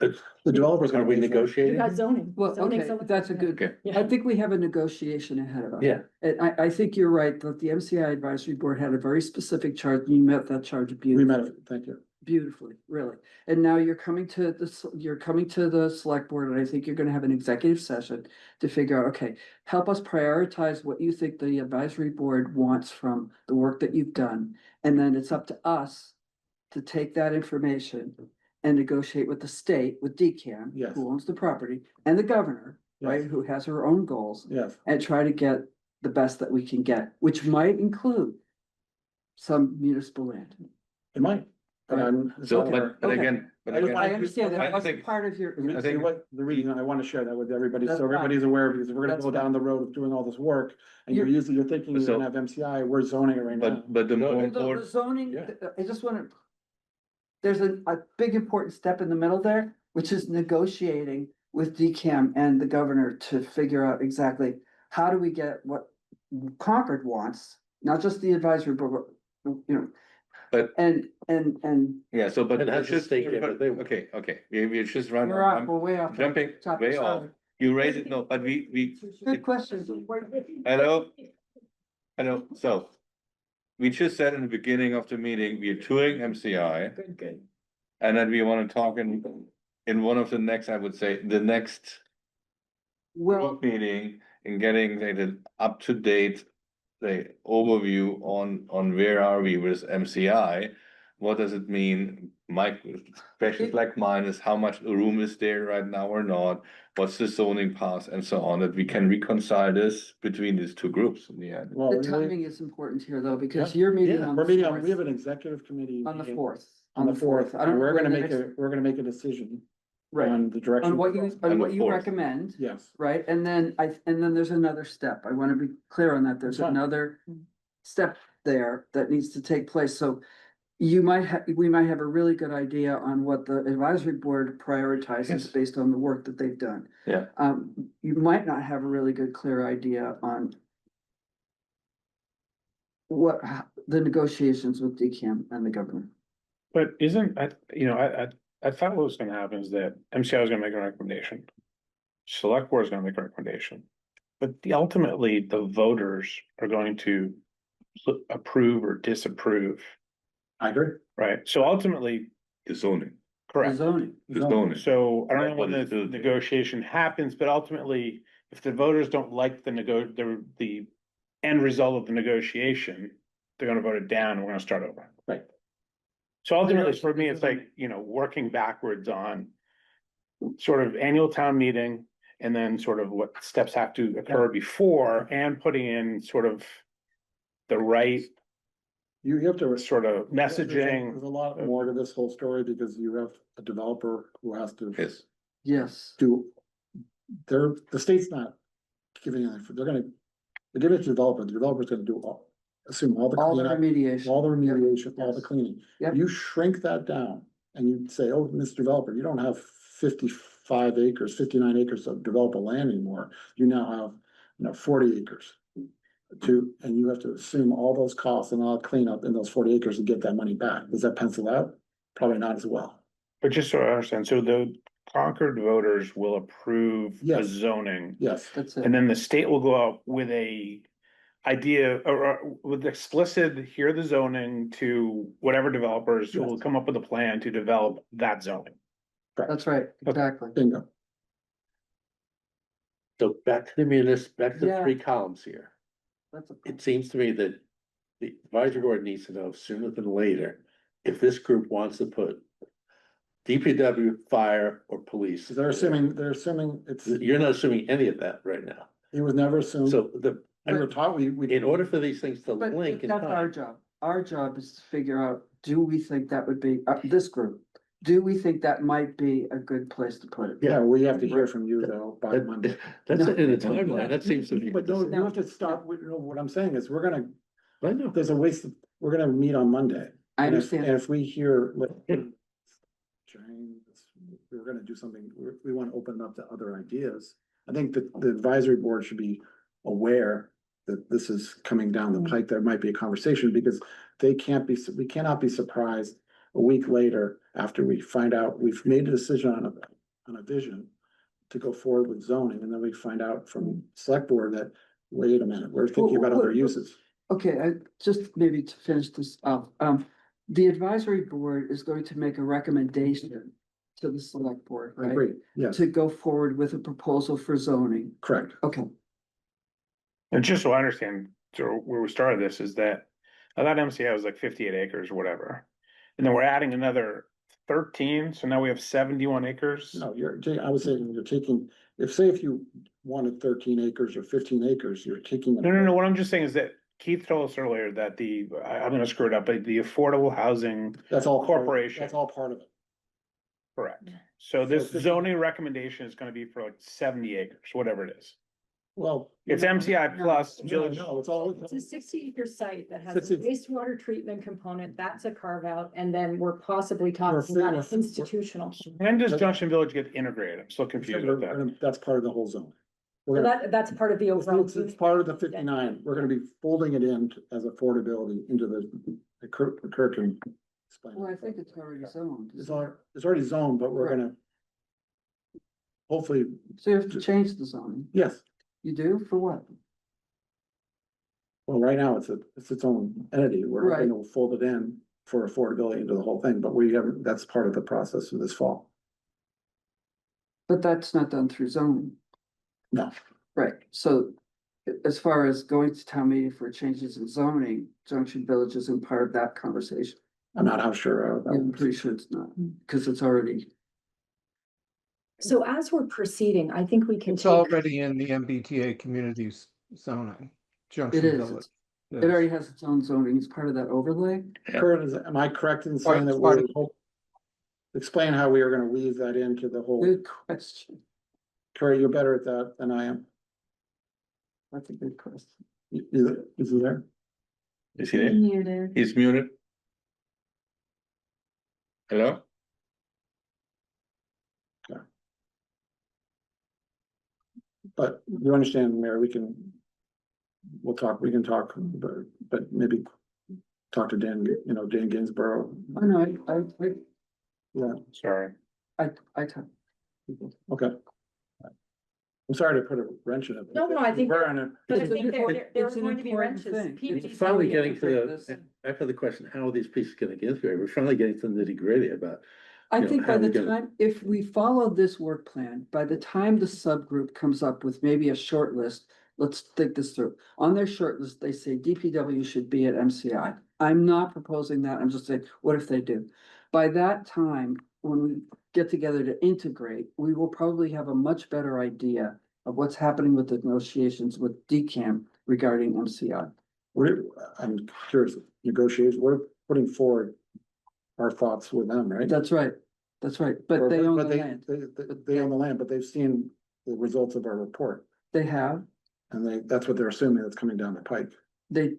The developers Are gonna we pay for it. You negotiating? got zoning. Well, Zoning's okay, always- that's a good, Okay. I think we have a negotiation ahead of us. Yeah. And I think you're right, that the MCI advisory board had a very specific chart, you met that charge We beautifully. met, thank you. Beautifully, really. And now you're coming to you're coming to the select board, and I think you're gonna have an executive session to figure out, okay, help us prioritize what you think the advisory board wants from the work that you've done. And then it's up to us to take that information and negotiate with the state, with DCAM, Yes. who owns the property, and the governor, right, Yes. who has her own goals, Yes, and try to get the best that we can get, which might include some municipal land. it might. But I'm. it's So, not our- but Okay. again, but I just again. wanna- I understand I that wasn't think- part of your. The reason- I think- what, the reason I wanna share that with everybody, That's so everybody's aware, because we're gonna That's go down the road of doing all this work. And you're You're- thinking you're So- gonna have MCI, we're zoning it right now. But the more The important, zoning, Yeah. I just wanna. There's a big important step in the middle there, which is negotiating with DCAM and the governor to figure out exactly how do we get what Concord wants, not just the advisory, but, you know. But- And. yeah, so, but It has it's a just, stake in it, but- they- okay, we just run. We're off, I'm we're way off. Jumping topic, way off, sorry. you raised it, no, but we, Good question. hello, so. We just said in the beginning of the meeting, we are touring MCI. Good. And then we wanna talk in one of the next, I would say, the next Well, group meeting and getting the up to date. The overview on where are we with MCI, what does it mean? My questions like mine is how much room is there right now or not? What's the zoning path and so on, that we can reconcile this between these two groups in the end. Well, the we- timing is important here though, because Yeah. you're meeting Yeah, on We're the meeting on, we have fourth. an executive committee. On the meeting fourth. On the fourth, I don't know we're when gonna the make next- we're gonna make a decision. Right, On the direction. on what you, On on the what you 4th. recommend. Yes, Right, and then there's another step, I wanna be clear on that, there's Fine. another step there that needs to take place, so. We might have a really good idea on what the advisory board prioritizes Yes. based on the work that they've done. Yeah. You might not have a really good, clear idea on. What, the negotiations with DCAM and the governor. But isn't, I thought what was gonna happen is that MCI was gonna make a recommendation. Select board is gonna make a recommendation. But ultimately, the voters are going to approve or disapprove, I agree. right? So ultimately, The zoning, The correct. zoning. the zoning. So I don't know What when is the the- negotiation happens, but ultimately, if the voters don't like the end result of the negotiation, they're gonna vote it down and we're gonna start over. Right. So ultimately, for me, it's like, working backwards on sort of annual town meeting and then sort of what steps have to occur before and putting in sort of the right You have to. sort of messaging. There's a lot more to this whole story because you have a developer who has to Yes, Yes, do. The state's not giving it, they're gonna, they give it to the developer's gonna do assume all the all the cleanup, remediation. all the remediation, all the Yes. cleaning. Yep. You shrink that down and you say, oh, Mr. Developer, you don't have 55 acres, 59 acres of developable land anymore. You now have, 40 acres. And you have to assume all those costs and all cleanup in those 40 acres to get that money back. Does that pencil out? Probably not as well. But just so I understand, so the Concord voters will approve the Yes. zoning. Yes, That's it. And then the state will go out with a idea or with explicit, here the zoning to whatever developers who will Yes. come up with a plan to develop that zoning. That's right, exactly. bingo. So back to back to the Yeah. 3 columns here. That's a. It seems to me that the advisory board needs to know sooner than later if this group wants to put DPW, fire, or police. They're assuming it's, You're not assuming any of that right now. it was never assumed. So We were taught, we. in order for these things to But link in that's our time, job. Our job is to figure out, do we think that would be, this group, do we think that might be a good place to put it? Yeah, we have to hear from you though by Monday. that's No. in the timeline, that seems to be. But no, you have to stop, what I'm saying is, I know. there's a waste, we're gonna meet on Monday. I And understand. if we hear, we're gonna do something, we wanna open it up to other ideas. I think that the advisory board should be aware that this is coming down the pike, there might be a conversation, because we cannot be surprised a week later, after we find out, we've made a decision on a vision to go forward with zoning, and then we find out from select board that, wait a minute, we're thinking about other uses. Okay, I just maybe to finish this up, the advisory board is going to make a recommendation to the select board, I right? agree, yes, To go forward with a proposal for zoning. correct. Okay, And just so I understand, so where we started this is that I thought MCI was like 58 acres or whatever. And then we're adding another 13, so now we have 71 acres. No, I was saying, you're taking, if you wanted 13 acres or 15 acres, you're taking. No, what I'm just saying is that Keith told us earlier that I'm gonna screw it up, but the Affordable Housing That's all. Corporation. That's all part of it. Correct. So this 50 zoning recommendation is gonna be for like 70 acres, whatever it is. Well. It's MCI plus No, village. no, it's all. It's a 60-acre site that has a 60 wastewater treatment component, that's a carve out, and then we're possibly talking about an We're- institutional. When does Junction Village get integrated? I'm still confused with that. That's part of the whole zone. So that's part of the overall. It's part of the 59. We're gonna be folding it in as affordability into the Kirk can explain. well, I think it's already zoned. It's already zoned, but we're Right. gonna. Hopefully, So you have to change the zoning. yes, You do, for what? well, right now it's its own entity. We're Right. gonna fold it in for affordability into the whole thing, but that's part of the process of this fall. But that's not done through zoning. No, Right, so as far as going to town meeting for changes in zoning, Junction Village isn't part of that conversation. I'm not how sure. I'm pretty sure it's not, because it's already, So as we're proceeding, I think we can It's take, already in the MBTA communities zoning. Junction is. Village. it already has its own zoning, it's part of that overlay. Kurt, am I correct in saying that Part- we're, explain how we are gonna weave that into the whole, Good question, Kurt, you're better at that than I am. that's a good question. Is he there? Is he there? Muted. He's muted. Hello? But you understand, Mary, we can can talk, but maybe talk to Dan, Dan Ginsborough. Oh, no, Yeah, Sorry. I talk. okay. I'm sorry to put a wrench in it. No, I think- We're on it. but I It's think there it's are an going to be important wrenches. thing. People- It's finally getting to This- the, after the question, how are these pieces gonna get integrated? We're finally getting to the nitty gritty about. I you know, think by how the we gonna- time, if we follow this work plan, by the time the subgroup comes up with maybe a short list, let's think this through. On their short list, they say DPW should be at MCI. I'm not proposing that. I'm just saying, what if they do? By that time, when we get together to integrate, we will probably have a much better idea of what's happening with the negotiations with DCAM regarding MCI. I'm curious, negotiations, we're putting forward our thoughts with them, right? That's right. That's right. But they own the land. They own the land, but they've seen the results of our report, They have, and that's what they're assuming that's coming down the pike. they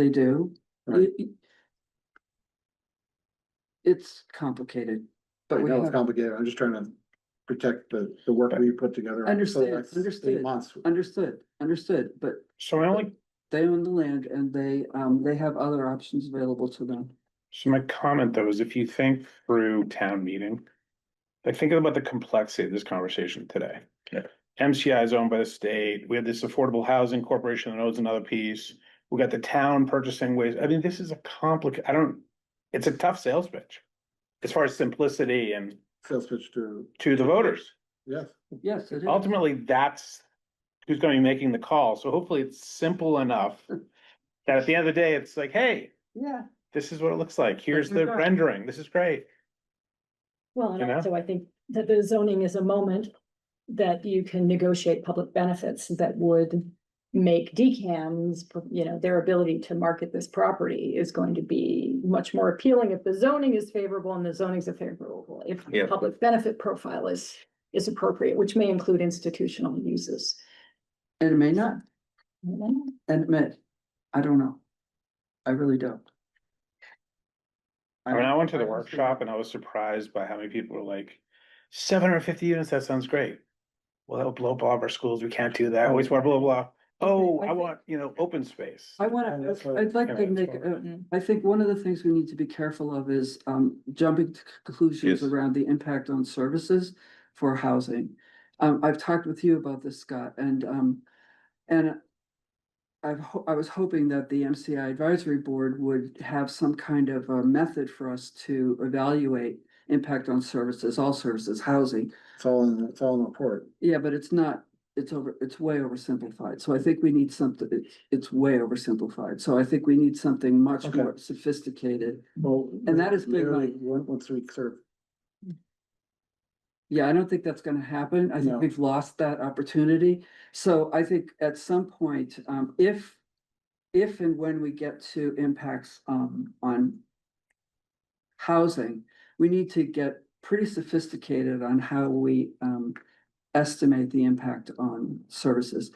do. Right. It's complicated, I but we know it's have, complicated, I'm just trying to protect the work we put together. for the Understand, next 8 understood. months. understood, but So my only, they own the land and they have other options available to them. so my comment though is if you think through town meeting, like think about the complexity of this conversation today. Yeah. MCI is owned by the state. We have this Affordable Housing Corporation that owns another piece. We got the town purchasing ways. I mean, this is a it's a tough sales pitch. As far as simplicity and Sales pitch to, to the voters. yes, Yes, it is. Ultimately, that's who's gonna be making the call. So hopefully it's simple enough that at the end of the day, it's like, hey, Yeah, this is what it looks like. Here's That's the right. rendering. This is great. Well, You and know? also I think that the zoning is a moment that you can negotiate public benefits that would make DCAM's, their ability to market this property is going to be much more appealing if the zoning is favorable and the zonings are favorable. If the Yeah. public benefit profile is appropriate, which may include institutional uses. and it may not, and it may, I don't know. I really don't. I mean, I went to the honestly workshop and I was surprised by how many people were like, 750 units, that sounds great. Well, that'll blow up all of our schools. We can't do that. Wastewater, blah, blah, blah. Oh, I I think- want, open space. I wanna, I'd like to Anyway, make, that's fine. I think one of the things we need to be careful of is, jumping to conclusions Yes. around the impact on services for housing. I've talked with you about this, Scott, and I was hoping that the MCI advisory board would have some kind of a method for us to evaluate impact on services, all services, housing. It's all in the report. Yeah, but it's not, it's way oversimplified. So I think we need something, it's way oversimplified. So I think we need something much Okay. more sophisticated. Well, And that has been my- literally, once we sort of Yeah, I don't think that's gonna happen. I think No. we've lost that opportunity. So I think at some point, if and when we get to impacts, on housing, we need to get pretty sophisticated on how we, estimate the impact on services.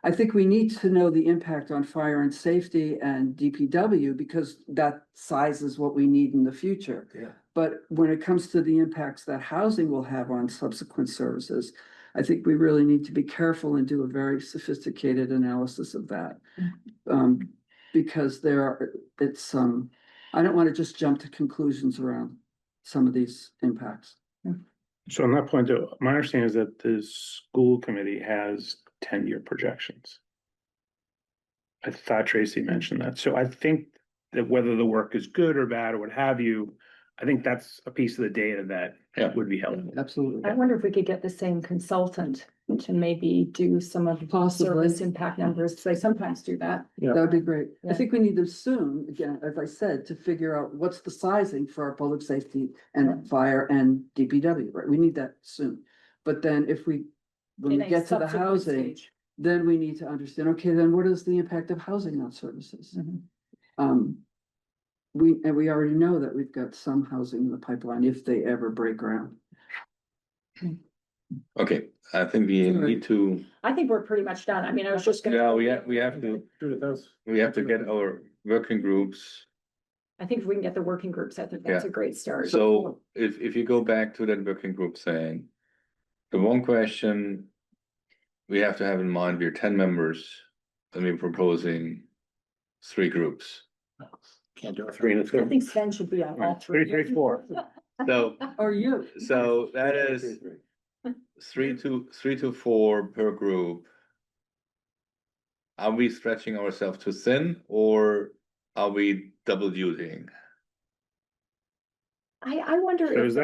I think we need to know the impact on fire and safety and DPW because that size is what we need in the future. Yeah. But when it comes to the impacts that housing will have on subsequent services, I think we really need to be careful and do a very sophisticated analysis of that. Because I don't want to just jump to conclusions around some of these impacts. So on that point, though, my understanding is that the school committee has 10-year projections. I thought Tracy mentioned that. So I think that whether the work is good or bad or what have you, I think that's a piece of the data that Yeah. would be helpful. Absolutely. I wonder if we could get the same consultant to maybe do some of the Possibly. service impact numbers, because they sometimes do that. Yeah. That would be great. I Yeah. think we need to soon, again, as I said, to figure out what's the sizing for our public safety and fire and DPW, right? We need that soon. But then when In we a get to the subsequent housing, stage. then we need to understand, okay, then what is the impact of housing on services? Mhm. We already know that we've got some housing in the pipeline if they ever break ground. Okay, I think we Sorry. need to, I think we're pretty much done. I mean, I was just gonna. yeah, we have to get our working groups. I think if we can get the working groups, I think that's Yeah. a great start. So if you go back to that working group saying, the one question we have to have in mind, we're 10 members, and we're proposing 3 groups. can't do it. 3 and a 2. I think Sven should be on all Right, 3. 3, 3, 4. So, Or you? so that is 3 to 4 per group. Are we stretching ourselves too thin, or are we double dutying? I wonder. So if is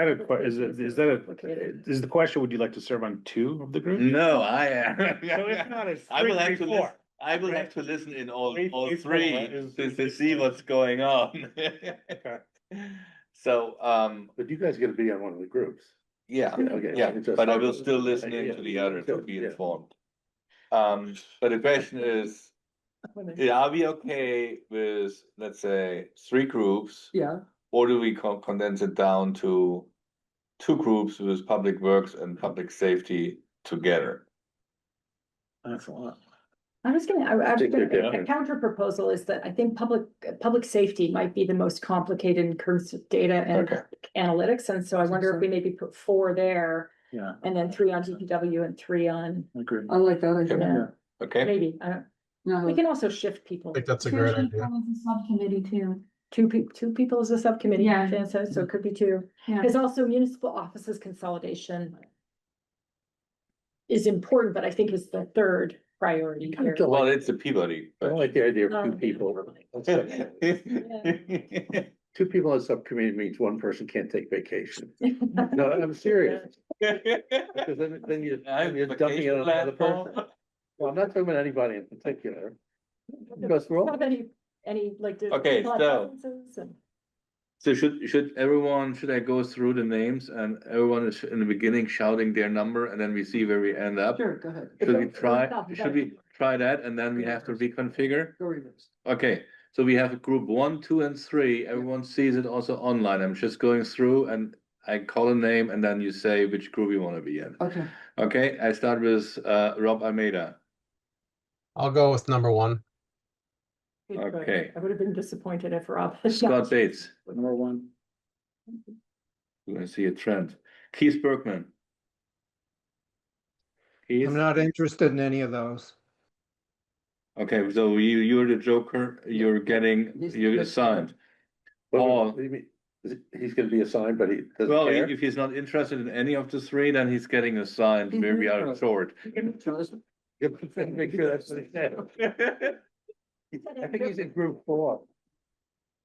that is the question, would you like to serve on 2 of the groups? No, I am. So if not, it's I will 3, have 3, to 4. listen, I will have to listen in all 3, 3, 3 4 to see what's going on. Okay. So, But you guys gotta be on one of the groups. yeah, Okay. yeah, It's just- but I will still listen in Yeah. to the others to be Yeah. informed. But the question is, are we okay with, let's say, 3 groups? Yeah, Or do we condense it down to 2 groups with public works and public safety together? That's a lot. I was gonna, I was think they're gonna, a different. counter proposal is that I think public safety might be the most complicated in terms of data and Okay. analytics, and so I wonder if we maybe put 4 there. Yeah. And then 3 on DPW and 3 on, Agree. I like that idea. yeah, Okay, maybe, I don't, No, we can also shift people. I think that's a great idea. Subcommittee too. 2 people as a subcommittee, Yeah. Jan says, so it could be 2. Yeah. There's also municipal offices consolidation is important, but I think is the 3rd priority Kind here. of don't well, like, it's a Peabody. I don't like the idea of Um, 2 people. 2 people on a subcommittee means 1 person can't take vacation. No, I'm serious. Because then you're dumping it on another person. Well, I'm not talking about anybody in particular. Because we're all, Have any like. do Okay, people have so- preferences and- So should I go through the names and everyone is in the beginning shouting their number and then we see where we end up? Sure, go ahead. Should we try that and then we have to reconfigure? Go reverse. Okay, so we have group 1, 2, and 3. Everyone sees it also online. I'm just going through and I call a name and then you say which group you want to be in. Okay, Okay, I start with Rob Almeida. I'll go with number 1. Good choice. Okay. I would have been disappointed if Rob. had Scott not. Bates. Number 1. We're gonna see a trend. Keith Berkman. Keith, I'm not interested in any of those. Okay, so you're the joker, you're getting, you're assigned. Paul. What do you mean? He's gonna be assigned, but he doesn't Well, care? if he's not interested in any of the three, then he's getting assigned where we are short. Make sure that's what he said. I think he's in group 4.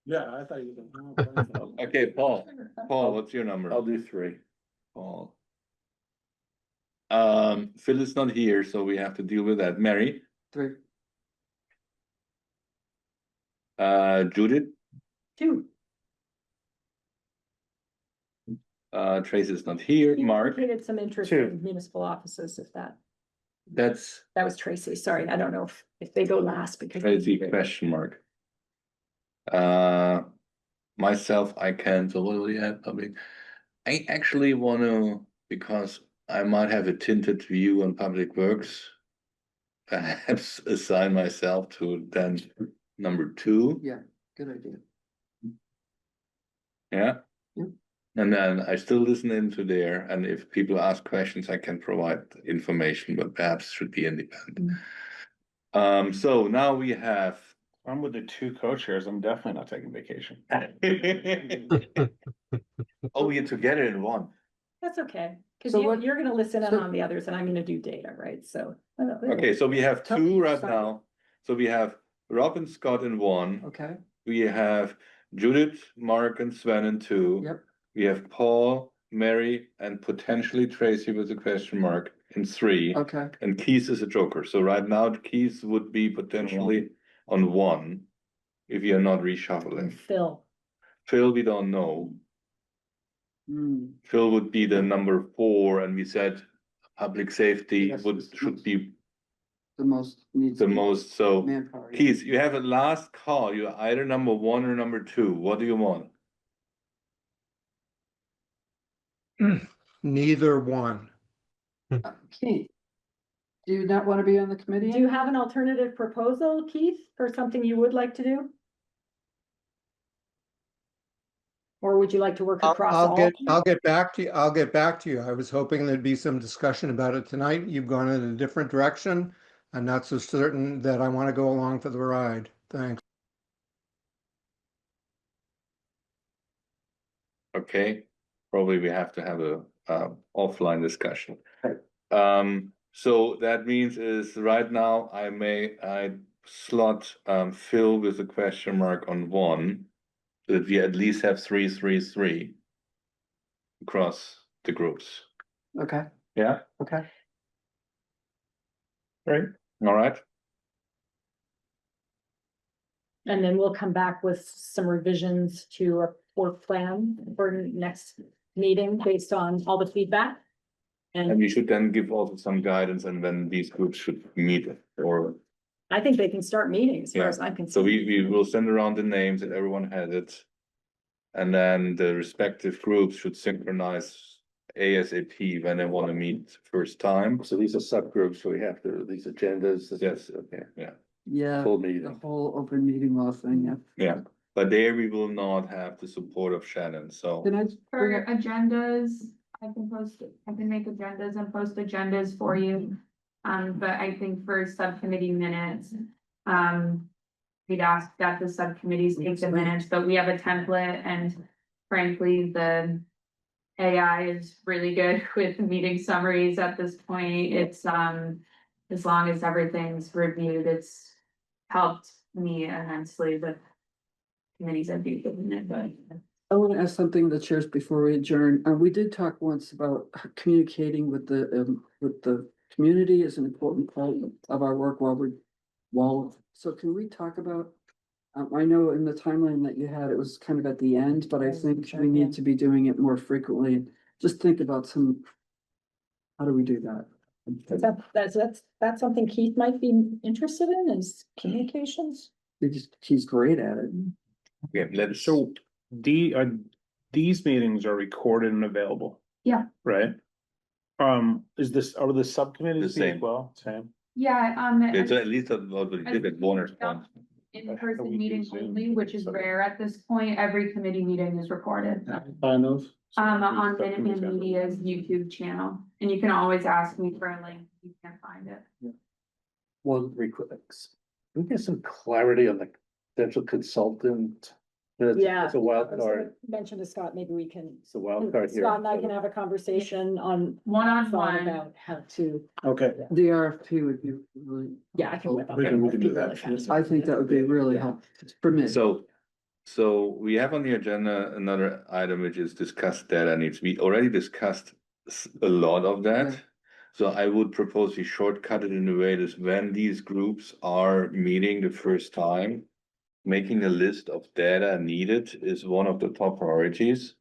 Yeah, I thought you were. Okay, Paul, what's your number? I'll do 3. Paul. Phil is not here, so we have to deal with that. Mary, 3. Judith, 2. Trace is not here. You Mark, indicated some interest 2. in municipal offices, if that that's was Tracy, sorry, I don't know if they go last because. Tracy, question mark. Myself, I can, so what do we have public? I actually want to, because I might have a tinted view on public works. Perhaps assign myself to then number 2, Yeah, good idea. yeah? Yep. And then I still listen into there, and if people ask questions, I can provide information, but perhaps should be independent. So now we have. I'm with the 2 co-chairs. I'm definitely not taking vacation. Oh, you're together in one. That's okay, because So what- you're gonna listen in so- on the others and I'm gonna do data, right, so. Okay, so we have Tell 2 me right something. now. So we have Rob and Scott in 1. Okay, We have Judith, Mark and Sven in 2. yep, We have Paul, Mary, and potentially Tracy with a question mark in 3. okay. And Keith is a joker. So right now, Keith would be potentially on 1 if you're not reshuffling. Phil, Phil, we don't know. Hmm. Phil would be the number 4, and we said public safety Yes, should be The most needs. the most, so. Manpower. yeah. Keith, you have a last call. You're either number 1 or number 2. What do you want? Neither one. Keith, do you not want to be on the committee? do you have an alternative proposal, Keith, for something you would like to do? Or would you like to work across all? I'll get back to you. I'll get back to you. I was hoping there'd be some discussion about it tonight. You've gone in a different direction. I'm not so certain that I want to go along for the ride. Thanks. Okay, probably we have to have a offline discussion. So that means is right now I slot Phil with a question mark on 1. So that we at least have 3, 3, 3 across the groups. Okay, Yeah, okay. right, all right. And then we'll come back with some revisions to our work plan for next meeting based on all the feedback. And we should then give also some guidance and when these groups should meet or. I think they can start meeting as far Yeah. as I'm So concerned. we will send around the names and everyone has it. And then the respective groups should synchronize ASAP when they want to meet first time. So these are subgroups, so we have to, these agendas. Yes. Okay. Yeah, Full the meeting. whole open meeting law thing, yeah. Yeah, but there we will not have the support of Shannon, so. Can I bring For up, agendas, I can make agendas and post agendas for you. But I think for subcommittee minutes, we'd ask that the subcommittees take the minutes, but we have a template and frankly, the AI is really good with meeting summaries at this point. It's, as long as everything's reviewed, it's helped me immensely with committees I've been given it, but. I want to ask something to the chairs before we adjourn. We did talk once about communicating with the community is an important part of our work so can we talk about? I know in the timeline that you had, it was kind of at the end, but I think we need to be doing it more frequently. Just think about how do we do that? That's something Keith might be interested in is communications. He's great at it. Yeah, let's. So these meetings are recorded and available. Yeah. Right? Are the subcommittees The same. as well? Same. Yeah, It's at least what we did at Warner's one. in-person meetings only, which is rare at this point. Every committee meeting is recorded. On those? On Minuteman Media's YouTube channel, and you can always ask me for a link, you can't find it. One, 3 clicks. we get some clarity on the potential consultant? It's a wild card, Mention to Scott, maybe we can, it's a wild card here. Scott and I can have a conversation on. One-on-one. About how to, Okay. The RFP would be really, yeah, I can whip up. We can do really that. fast. I think that would be really helpful for me. So we have on the agenda another item which is discuss data needs. We already discussed a lot of that. Yeah. So I would propose we shortcut it in a way that when these groups are meeting the first time, making a list of data needed is one of the top priorities.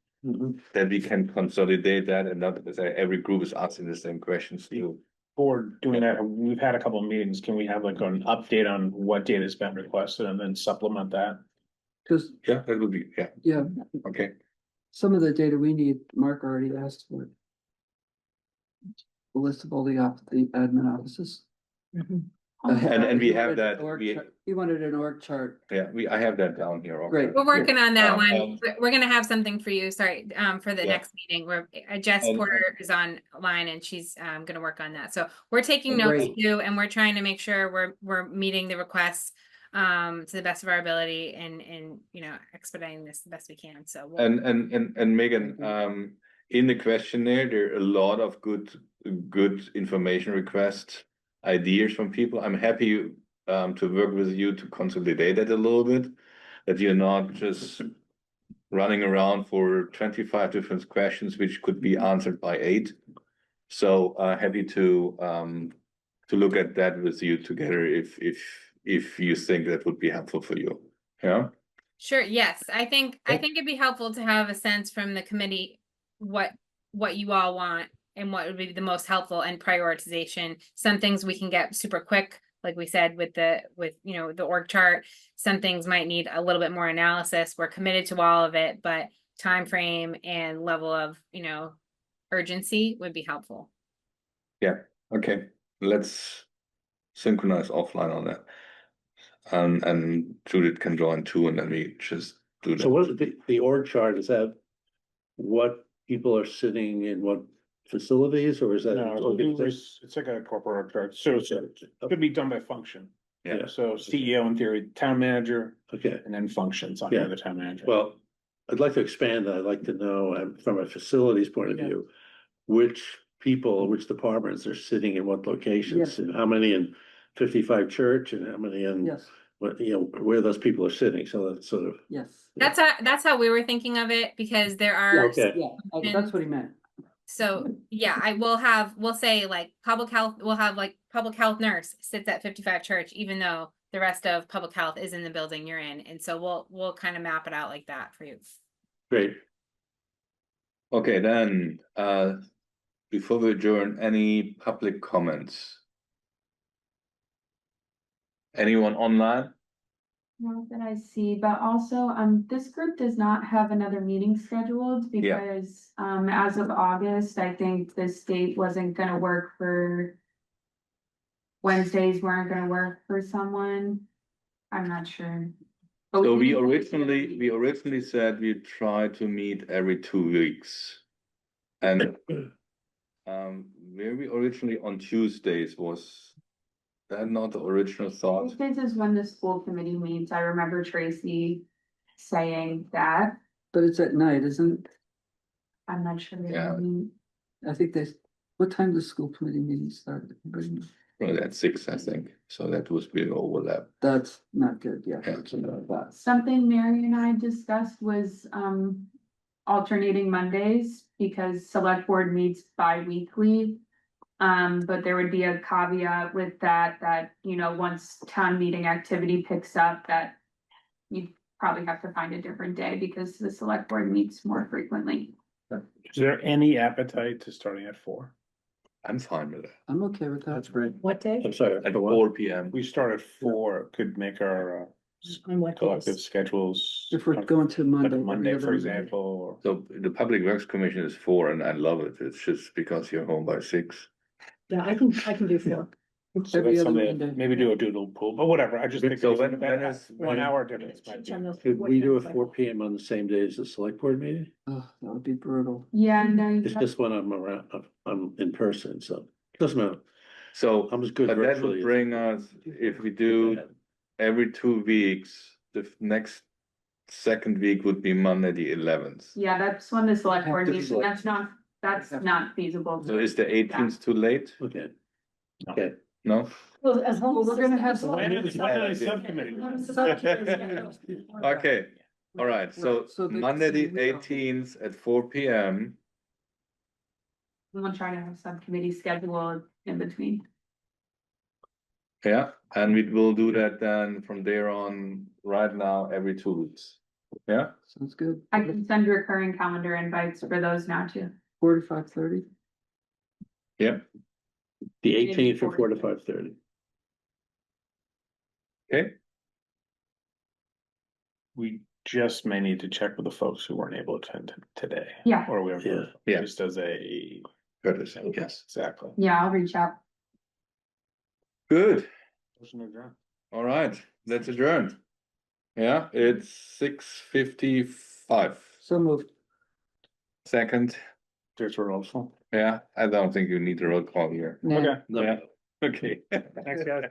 That we can consolidate that and not say every group is asking the same questions too. For doing that, we've had a couple of meetings. Can we have like an update on what data has been requested and then supplement that? Because, Yeah, that would be, yeah, yeah, okay. some of the data we need, Mark already asked for. A list of all the admin offices. And we have that, You wanted an org chart. yeah, I have that down here. okay. Great. We're working on that one. Um, We're gonna have something for you, sorry, for the Yeah. next meeting, where Jess And- Porter is online and she's gonna work on that. So we're taking Oh, notes great. too, and we're trying to make sure we're meeting the requests to the best of our ability and you know, expediting this the best we can, so. And Megan, in the questionnaire, there are a lot of good information requests, ideas from people. I'm happy to work with you to consolidate it a little bit. That you're not just running around for 25 different questions, which could be answered by 8. So happy to look at that with you together if you think that would be helpful for you. Yeah. Sure, yes, I think it'd be helpful to have a sense from the committee what you all want and what would be the most helpful and prioritization. Some things we can get super quick, like we said, with you know, the org chart. Some things might need a little bit more analysis. We're committed to all of it, but time frame and level of, you know, urgency would be helpful. Yeah, okay, let's synchronize offline on that. And Judith can join too, and then we just do that. So what is the org chart, is that what people are sitting in what facilities, or is that? No, it's like a corporate org chart, so it could be done by function. Yeah. So CEO in theory, town manager, Okay, and then functions on Yeah. the town manager. well, I'd like to expand that. I'd like to know, from a facilities point of Yeah. view, which people, which departments are sitting in what locations, and how many in 55 Church, and how many in Yes, what, you know, where those people are sitting, so that's sort of. yes. That's how we were thinking of it, because there are. Okay. Yeah, that's what he meant. So, yeah, we'll say like public health, we'll have like public health nurse sits at 55 Church, even though the rest of public health is in the building you're in. And so we'll kind of map it out like that for you. Great. Okay, then, before we adjourn, any public comments? Anyone online? Not that I see, but also, this group does not have another meeting scheduled Yeah. because, as of August, I think the state wasn't gonna work for. Wednesdays weren't gonna work for someone. I'm not sure. But So we can- originally said we try to meet every 2 weeks. And where we originally on Tuesdays, was that not the original thought? Tuesdays is when the school committee meets. I remember Tracy saying that. But it's at night, isn't, I'm not sure. they Yeah. meet. I think what time does school committee meeting start? Everybody knows? Well, at 6, I think, so that was big overlap. That's not good, yeah. Yeah. Something Mary and I discussed was, alternating Mondays because select board meets bi-weekly. But there would be a caveat with that, you know, once town meeting activity picks up, that you probably have to find a different day because the select board meets more frequently. Is there any appetite to starting at 4? I'm fine with that. I'm okay with that. That's great. What day? I'm sorry. At 4 PM. We start at 4, could make our On what collective days? schedules. If we're going to Monday. Like every Monday, other for Monday. example, or. So the Public Works Commission is 4 and I love it. It's just because you're home by 6. Yeah, I can do 4. So Every that's other something, Monday. maybe do a doodle pool, but whatever, I just think. So that when that is- 1 hour difference might be. Could we do a 4 PM on the same day as the select board meeting? Oh, that would be brutal. Yeah, no, you It's have- just when I'm around, I'm in person, so doesn't matter. So, I'm as good but that virtually would as- bring us, if we do every 2 weeks. The next second week would be Monday, the 11th. Yeah, that's when the select board Have to meets, select- that's not feasible. So is the 18th too late? Okay. Okay. No? Well, as long as we're gonna have. Okay, all right, so Right, so the- Monday, the so, yeah. 18th at 4 PM. We'll try to have subcommittee scheduled in between. Yeah, and we will do that then from there on, right now, every 2 weeks. Yeah, Sounds good. I can send recurring calendar invites for those now too. 45:30. yeah, The 18th from 4 to 5:30. okay, We just may need to check with the folks who weren't able to attend today. Yeah. Or we have, Yeah. just as a. courtesy. Yes, exactly. Yeah, I'll reach out. Good, Motion adjourned. all right, let's adjourn. Yeah, it's 6:55. So moved. Second, There's a roll call. yeah, I don't think you need a roll call here. Nah. Okay. Yeah, okay. Thanks, guys.